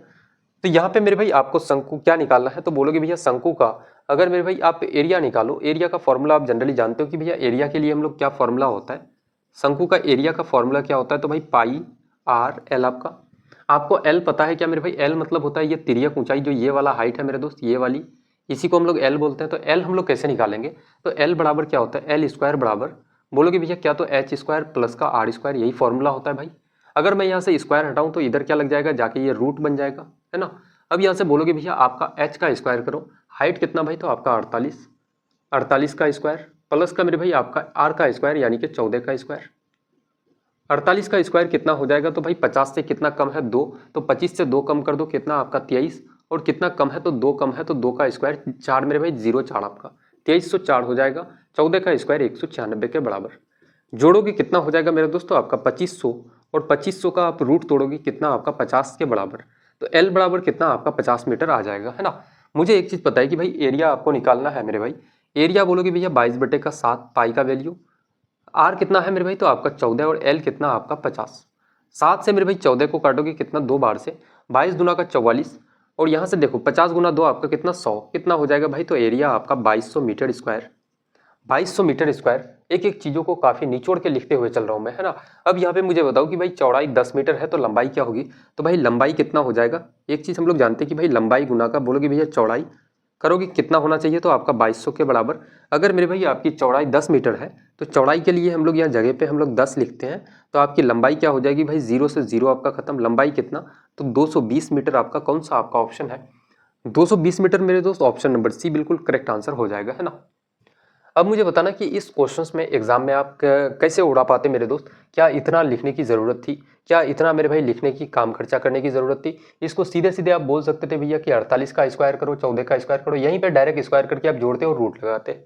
तो यहाँ पे मेरे भाई आपको शंकु क्या निकालना है, तो बोलोगे भैया शंकु का अगर मेरे भाई आप एरिया निकालो, एरिया का फॉर्मूला आप जनरली जानते हो कि भैया एरिया के लिए हम लोग क्या फॉर्मूला होता है, शंकु का एरिया का फॉर्मूला क्या होता है, तो भाई पाई आर एल आपका। आपको एल पता है क्या मेरे भाई, एल मतलब होता है ये तिर्यक ऊंचाई, जो ये वाला हाइट है मेरे दोस्त, ये वाली, इसी को हम लोग एल बोलते हैं। तो एल हम लोग कैसे निकालेंगे, तो एल बराबर क्या होता है, एल स्क्वायर बराबर बोलोगे भैया क्या, तो एच स्क्वायर प्लस का आर स्क्वायर, यही फॉर्मूला होता है भाई। अगर मैं यहाँ से स्क्वायर हटाऊं तो इधर क्या लग जाएगा, जाके ये रूट बन जाएगा, है ना। अब यहाँ से बोलोगे भैया आपका एच का स्क्वायर करो, हाइट कितना भाई, तो आपका 48, 48 का स्क्वायर प्लस का मेरे भाई आपका आर का स्क्वायर यानी कि 14 का स्क्वायर। 48 का स्क्वायर कितना हो जाएगा, तो भाई 50 से कितना कम है 2, तो 25 से 2 कम कर दो कितना आपका 23, और कितना कम है तो 2 कम है तो 2 का स्क्वायर 4 मेरे भाई 0 4 आपका 2304 हो जाएगा। 14 का स्क्वायर 196 के बराबर। जोड़ोगे कितना हो जाएगा मेरे दोस्तों आपका 2500, और 2500 का आप रूट तोड़ोगे कितना आपका 50 के बराबर। तो एल बराबर कितना आपका 50 मीटर आ जाएगा, है ना। मुझे एक चीज़ पता है कि भाई एरिया आपको निकालना है मेरे भाई। एरिया बोलोगे भैया 22/7 पाई का वैल्यू, आर कितना है मेरे भाई, तो आपका 14, और एल कितना आपका 50। 7 से मेरे भाई 14 को काटोगे कितना 2 बार से, 22 दूना का 44, और यहाँ से देखो 50 गुना 2 आपका कितना 100, कितना हो जाएगा भाई, तो एरिया आपका 2200 मीटर स्क्वायर। 2200 metre square. एक एक चीज़ों को काफ़ी निचोड़ के लिखते हुए चल रहा हूँ मैं, है ना। अब यहाँ पे मुझे बताओ कि भाई चौड़ाई 10 मीटर है तो लंबाई क्या होगी, तो भाई लंबाई कितना हो जाएगा। एक चीज़ हम लोग जानते हैं कि भाई लंबाई गुना का बोलोगे भैया चौड़ाई करोगे कितना होना चाहिए, तो आपका 2200 के बराबर। अगर मेरे भाई आपकी चौड़ाई 10 मीटर है तो चौड़ाई के लिए हम लोग यहाँ जगह पे हम लोग 10 लिखते हैं, तो आपकी लंबाई क्या हो जाएगी भाई, 0 से 0 आपका खत्म, लंबाई कितना, तो 220 मीटर आपका कौन सा आपका ऑप्शन है, 220 मीटर मेरे दोस्त, ऑप्शन नंबर सी बिल्कुल करेक्ट आंसर हो जाएगा, है ना। अब मुझे बताना कि इस क्वेश्चंस में एग्जाम में आप कैसे उड़ा पाते मेरे दोस्त, क्या इतना लिखने की ज़रूरत थी, क्या इतना मेरे भाई लिखने की काम खर्चा करने की ज़रूरत थी। इसको सीधे सीधे आप बोल सकते थे भैया कि 48 का स्क्वायर करो, 14 का स्क्वायर करो, यहीं पे डायरेक्ट स्क्वायर करके आप जोड़ते और रूट लगाते,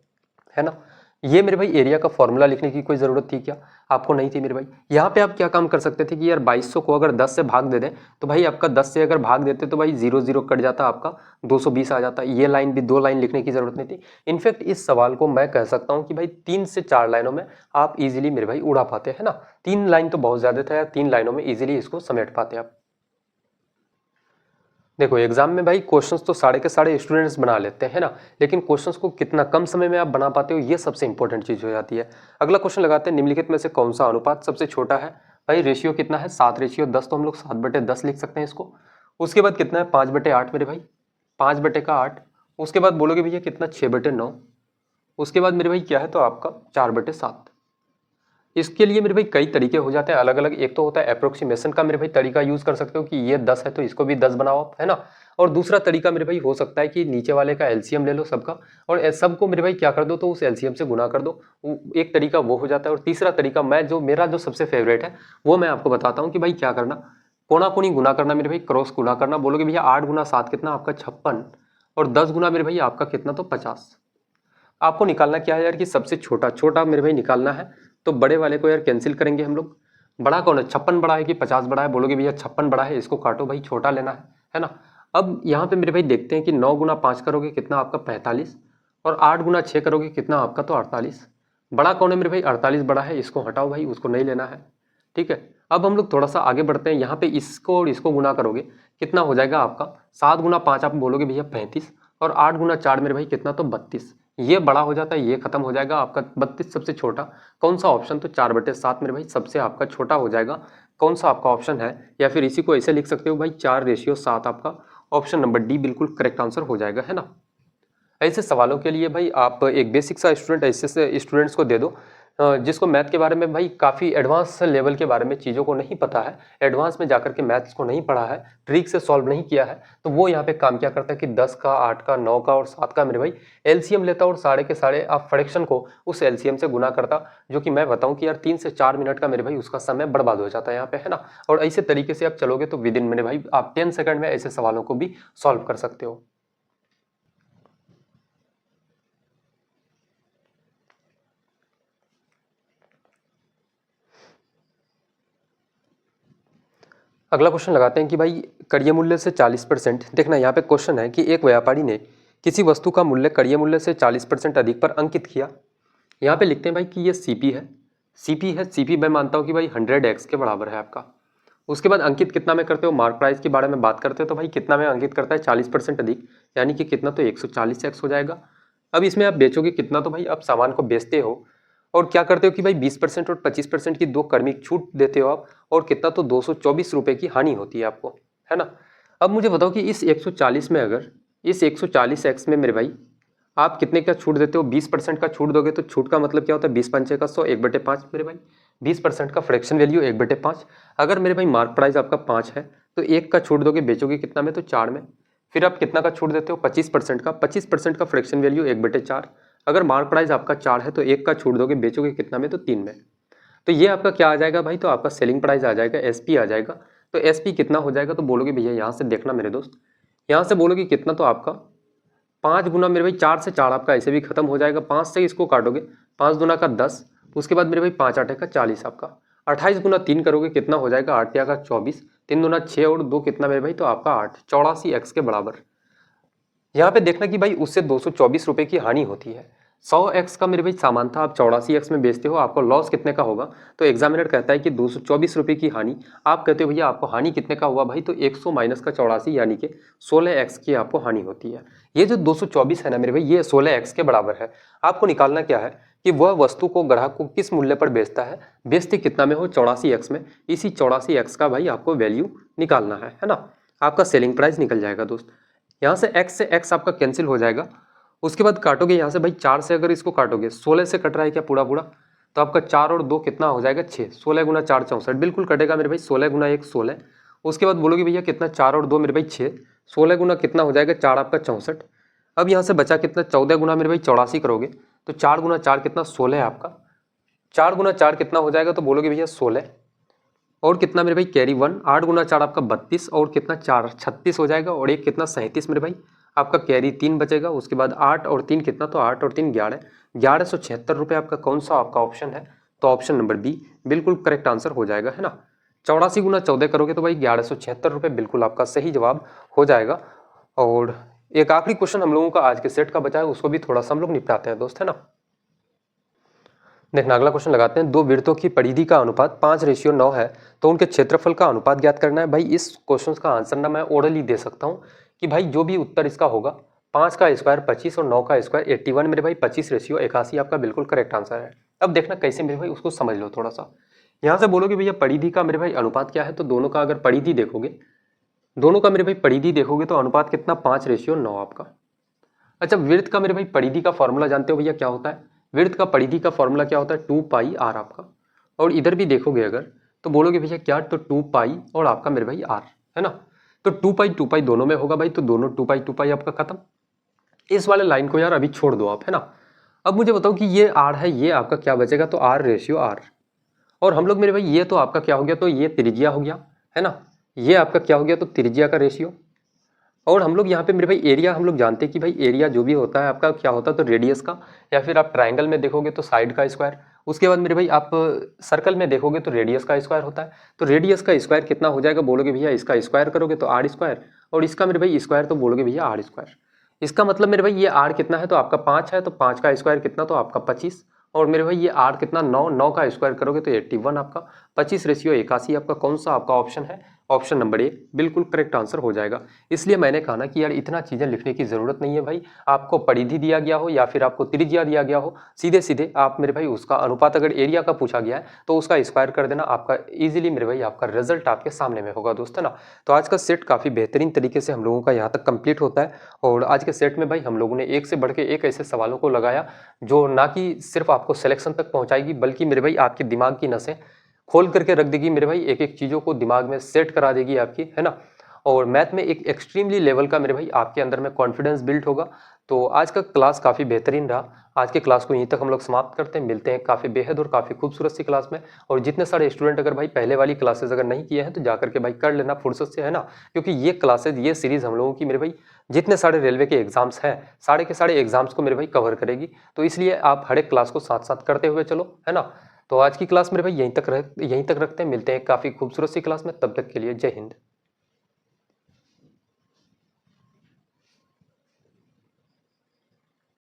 है ना। ये मेरे भाई एरिया का फॉर्मूला लिखने की कोई ज़रूरत थी क्या, आपको नहीं थी मेरे भाई। यहाँ पे आप क्या काम कर सकते थे कि यार 2200 को अगर 10 से भाग दे दें तो भाई आपका 10 से अगर भाग देते तो भाई 0 0 कट जाता, आपका 220 आ जाता। ये लाइन भी 2 लाइन लिखने की ज़रूरत नहीं थी। इनफैक्ट इस सवाल को मैं कह सकता हूँ कि भाई 3 से 4 लाइनों में आप इजीली मेरे भाई उड़ा पाते हैं ना। 3 लाइन तो बहुत ज़्यादा था यार, 3 लाइनों में इजीली इसको समेट पाते आप। देखो एग्जाम में भाई क्वेश्चंस तो सारे के सारे स्टूडेंट्स बना लेते हैं ना, लेकिन क्वेश्चंस को कितना कम समय में आप बना पाते हो ये सबसे इंपॉर्टेंट चीज़ हो जाती है। अगला क्वेश्चन लगाते हैं, निम्नलिखित में से कौन सा अनुपात सबसे छोटा है। भाई रेशियो कितना है, 7:10, तो हम लोग 7/10 लिख सकते हैं इसको। उसके बाद कितना है 5/8 मेरे भाई, 5/8। उसके बाद बोलोगे भैया कितना 6/9। उसके बाद मेरे भाई क्या है, तो आपका 4/7। इसके लिए मेरे भाई कई तरीके हो जाते हैं अलग अलग। एक तो होता है अप्रोक्सीमेशन का मेरे भाई तरीका यूज कर सकते हो कि ये 10 है तो इसको भी 10 बनाओ आप, है ना। और दूसरा तरीका मेरे भाई हो सकता है कि नीचे वाले का एलसीएम ले लो सबका, और सबको मेरे भाई क्या कर दो, तो उस एलसीएम से गुना कर दो। एक तरीका वो हो जाता है। और तीसरा तरीका मेरा जो सबसे फेवरेट है वो मैं आपको बताता हूँ कि भाई क्या करना, कोना कोनी गुना करना मेरे भाई, क्रॉस गुना करना। बोलोगे भैया 8 गुना 7 कितना आपका 56, और 10 गुना मेरे भाई आपका कितना, तो 50। आपको निकालना क्या है यार कि सबसे छोटा छोटा मेरे भाई निकालना है। तो बड़े वाले को यार कैंसिल करेंगे हम लोग। बड़ा कौन है, 56 बड़ा है कि 50 बड़ा है, बोलोगे भैया 56 बड़ा है, इसको काटो भाई, छोटा लेना है ना। अब यहाँ पे मेरे भाई देखते हैं कि 9 गुना 5 करोगे कितना आपका 45, और 8 गुना 6 करोगे कितना आपका, तो 48। बड़ा कौन है मेरे भाई, 48 बड़ा है, इसको हटाओ भाई, उसको नहीं लेना है, ठीक है। अब हम लोग थोड़ा सा आगे बढ़ते हैं। यहाँ पे इसको और इसको गुना करोगे कितना हो जाएगा आपका, 7 गुना 5 आप बोलोगे भैया 35, और 8 गुना 4 मेरे भाई कितना, तो 32। ये बड़ा हो जाता है, ये खत्म हो जाएगा आपका 32 सबसे छोटा। कौन सा ऑप्शन, तो 4/7 मेरे भाई सबसे आपका छोटा हो जाएगा। कौन सा आपका ऑप्शन है, या फिर इसी को ऐसे लिख सकते हो भाई 4:7 आपका ऑप्शन नंबर डी बिल्कुल करेक्ट आंसर हो जाएगा, है ना। ऐसे सवालों के लिए भाई आप एक बेसिक सा स्टूडेंट ऐसे से स्टूडेंट्स को दे दो जिसको मैथ के बारे में भाई काफ़ी एडवांस लेवल के बारे में चीज़ों को नहीं पता है, एडवांस में जाकर के मैथ्स को नहीं पढ़ा है, ट्रिक से सॉल्व नहीं किया है, तो वो यहाँ पे काम क्या करता है कि 10 का, 8 का, 9 का और 7 का मेरे भाई एलसीएम लेता और साढ़े के साढ़े आप फ्रैक्शन को उस एलसीएम से गुना करता, जो कि मैं बताऊं कि यार 3 से 4 मिनट का मेरे भाई उसका समय बर्बाद हो जाता है यहाँ पे, है ना। और ऐसे तरीके से आप चलोगे तो विद इन मेरे भाई आप 10 सेकंड में ऐसे सवालों को भी सॉल्व कर सकते हो। अगला क्वेश्चन लगाते हैं कि भाई कड़िय मूल्य से 40%, देखना यहाँ पे क्वेश्चन है कि एक व्यापारी ने किसी वस्तु का मूल्य कड़िय मूल्य से 40% अधिक पर अंकित किया। यहाँ पे लिखते हैं भाई कि ये सीपी है, सीपी मैं मानता हूँ कि भाई 100x के बराबर है आपका। उसके बाद अंकित कितना में करते हो, मार्क प्राइस के बारे में बात करते हो तो भाई कितना में अंकित करता है 40% अधिक, यानी कि कितना, तो 140x हो जाएगा। अब इसमें आप बेचोगे कितना, तो भाई आप सामान को बेचते हो और क्या करते हो कि भाई 20% और 25% की दो क्रमिक छूट देते हो आप, और कितना, तो 224 रुपये की हानि होती है आपको, है ना। अब मुझे बताओ कि इस 140 में, अगर इस 140x में मेरे भाई आप कितने का छूट देते हो, 20% का छूट दोगे तो छूट का मतलब क्या होता है, 20 पंचे का 100, 1/5 मेरे भाई, 20% का फ्रैक्शन वैल्यू 1/5। अगर मेरे भाई मार्क प्राइस आपका 5 है तो 1 का छूट दोगे, बेचोगे कितना में, तो 4 में। फिर आप कितना का छूट देते हो, 25% का, 25% का फ्रैक्शन वैल्यू 1/4। अगर मार्क प्राइस आपका 4 है तो 1 का छूट दोगे, बेचोगे कितना में, तो 3 में। तो ये आपका क्या आ जाएगा भाई, तो आपका सेलिंग प्राइस आ जाएगा, एसपी आ जाएगा। तो एसपी कितना हो जाएगा, तो बोलोगे भैया यहाँ से देखना मेरे दोस्त, यहाँ से बोलोगे कितना, तो आपका 5 गुना मेरे भाई 4 से 4 आपका ऐसे भी खत्म हो जाएगा, 5 से इसको काटोगे, 5 दूना का 10, उसके बाद मेरे भाई 5 8 का 40 आपका, 28 गुना 3 करोगे कितना हो जाएगा, 8 या का 24, 3 दूना 6 और 2 कितना मेरे भाई, तो आपका 8, 84x के बराबर। यहाँ पे देखना कि भाई उससे 224 रुपये की हानि होती है। 100x का मेरे भाई सामान था, आप 84x में बेचते हो, आपको लॉस कितने का होगा, तो एग्जामिनर कहता है कि 224 रुपये की हानि। आप कहते हो भैया आपको हानि कितने का हुआ भाई, तो 100 माइनस का 84 यानी कि 16x की आपको हानि होती है। ये जो 224 है ना मेरे भाई, ये 16x के बराबर है। आपको निकालना क्या है कि वह वस्तु को ग्राहक को किस मूल्य पर बेचता है, बेचते कितना में हो, 84x में। इसी 84x का भाई आपको वैल्यू निकालना है ना। आपका सेलिंग प्राइस निकल जाएगा दोस्त। यहाँ से x आपका कैंसिल हो जाएगा। उसके बाद काटोगे यहाँ से भाई 4 से, अगर इसको काटोगे, 16 से कट रहा है क्या पूरा पूरा, तो आपका 4 और 2 कितना हो जाएगा, 6, 16 गुना 4 64, बिल्कुल कटेगा मेरे भाई, 16 गुना 1 16। उसके बाद बोलोगे भैया कितना, 4 और 2 मेरे भाई 6, 16 गुना कितना हो जाएगा, 4 आपका 64। अब यहाँ से बचा कितना, 14 गुना मेरे भाई 84 करोगे तो 4 गुना 4 कितना, 16 आपका, 4 गुना 4 कितना हो जाएगा, तो बोलोगे भैया 16 और कितना मेरे भाई कैरी 1, 8 गुना 4 आपका 32 और कितना 4 36 हो जाएगा, और एक कितना 37 मेरे भाई, आपका कैरी 3 बचेगा। उसके बाद 8 और 3 कितना, तो 8 और 3 11, 1176 रुपये आपका कौन सा आपका ऑप्शन है, तो ऑप्शन नंबर बी बिल्कुल करेक्ट आंसर हो जाएगा, है ना। 84 गुना 14 करोगे तो भाई 1176 रुपये बिल्कुल आपका सही जवाब हो जाएगा। और एक आखिरी क्वेश्चन हम लोगों का आज के सेट का बचा है, उसको भी थोड़ा सा हम लोग निपटाते हैं दोस्त, है ना। देखना अगला क्वेश्चन लगाते हैं, दो वृत्तों की परिधि का अनुपात 5:9 है तो उनके क्षेत्रफल का अनुपात ज्ञात करना है। भाई इस क्वेश्चन का आंसर ना मैं ओरली दे सकता हूँ कि भाई जो भी उत्तर इसका होगा, 5 का स्क्वायर 25 और 9 का स्क्वायर 81 मेरे भाई, 25:81 आपका बिल्कुल करेक्ट आंसर है। अब देखना कैसे मेरे भाई, उसको समझ लो थोड़ा सा। यहाँ से बोलोगे भैया परिधि का मेरे भाई अनुपात क्या है, तो दोनों का अगर परिधि देखोगे, दोनों का मेरे भाई परिधि देखोगे तो अनुपात कितना, 5:9 आपका। अच्छा वृत्त का मेरे भाई परिधि का फॉर्मूला जानते हो भैया क्या होता है, वृत्त का परिधि का फॉर्मूला क्या होता है, 2πr आपका। और इधर भी देखोगे अगर तो बोलोगे भैया क्या, तो 2π और आपका मेरे भाई r, है ना। तो 2π दोनों में होगा भाई, तो दोनों 2π आपका खत्म। इस वाले लाइन को यार अभी छोड़ दो आप, है ना। अब मुझे बताओ कि ये r है, ये आपका क्या बचेगा, तो r/r। और हम लोग मेरे भाई ये तो आपका क्या हो गया, तो ये त्रिज्या हो गया, है ना। ये आपका क्या हो गया, तो त्रिज्या का रेशियो। और हम लोग यहाँ पे मेरे भाई एरिया हम लोग जानते हैं कि भाई एरिया जो भी होता है आपका क्या होता है, तो रेडियस का, या फिर आप ट्राइंगल में देखोगे तो साइड का स्क्वायर। उसके बाद मेरे भाई आप सर्कल में देखोगे तो रेडियस का स्क्वायर होता है। तो रेडियस का स्क्वायर कितना हो जाएगा, बोलोगे भैया इसका स्क्वायर करोगे तो r स्क्वायर, और इसका मेरे भाई स्क्वायर तो बोलोगे भैया r स्क्वायर। इसका मतलब मेरे भाई ये r कितना है, तो आपका 5 है, तो 5 का स्क्वायर कितना, तो आपका 25, और मेरे भाई ये r कितना 9, 9 का स्क्वायर करोगे तो 81 आपका, 25:81 आपका कौन सा आपका ऑप्शन है, ऑप्शन नंबर ए बिल्कुल करेक्ट आंसर हो जाएगा। इसलिए मैंने कहा ना कि यार इतना चीज़ें लिखने की ज़रूरत नहीं है भाई, आपको परिधि दिया गया हो या फिर आपको त्रिज्या दिया गया हो, सीधे सीधे आप मेरे भाई उसका अनुपात अगर एरिया का पूछा गया है तो उसका स्क्वायर कर देना, आपका ईजिली मेरे भाई आपका रिजल्ट आपके सामने में होगा दोस्त, है ना। तो आज का सेट काफ़ी बेहतरीन तरीके से हम लोगों का यहाँ तक कंप्लीट होता है। और आज के सेट में भाई हम लोगों ने एक से बढ़ के एक ऐसे सवालों को लगाया जो ना कि सिर्फ आपको सिलेक्शन तक पहुँचाएगी, बल्कि मेरे भाई आपके दिमाग की नसें खोल करके रख देगी मेरे भाई, एक एक चीज़ों को दिमाग में सेट करा देगी आपकी, है ना। और मैथ में एक एक्सट्रीमली लेवल का मेरे भाई आपके अंदर में कॉन्फिडेंस बिल्ड होगा। तो आज का क्लास काफ़ी बेहतरीन रहा। आज के क्लास को यहीं तक हम लोग समाप्त करते हैं, मिलते हैं काफ़ी बेहद और काफ़ी खूबसूरत सी क्लास में। और जितने सारे स्टूडेंट अगर भाई पहले वाली क्लासेस अगर नहीं किए हैं तो जाकर के भाई कर लेना फुर्सत से, है ना। क्योंकि ये क्लासेज ये सीरीज़ हम लोगों की मेरे भाई जितने सारे रेलवे के एग्जाम्स हैं सारे के सारे एग्जाम्स को मेरे भाई कवर करेगी। तो इसलिए आप हर एक क्लास को साथ साथ करते हुए चलो, है ना। तो आज की क्लास मेरे भाई यहीं तक रखते हैं, मिलते हैं काफ़ी खूबसूरत सी क्लास में, तब तक के लिए जय हिंद।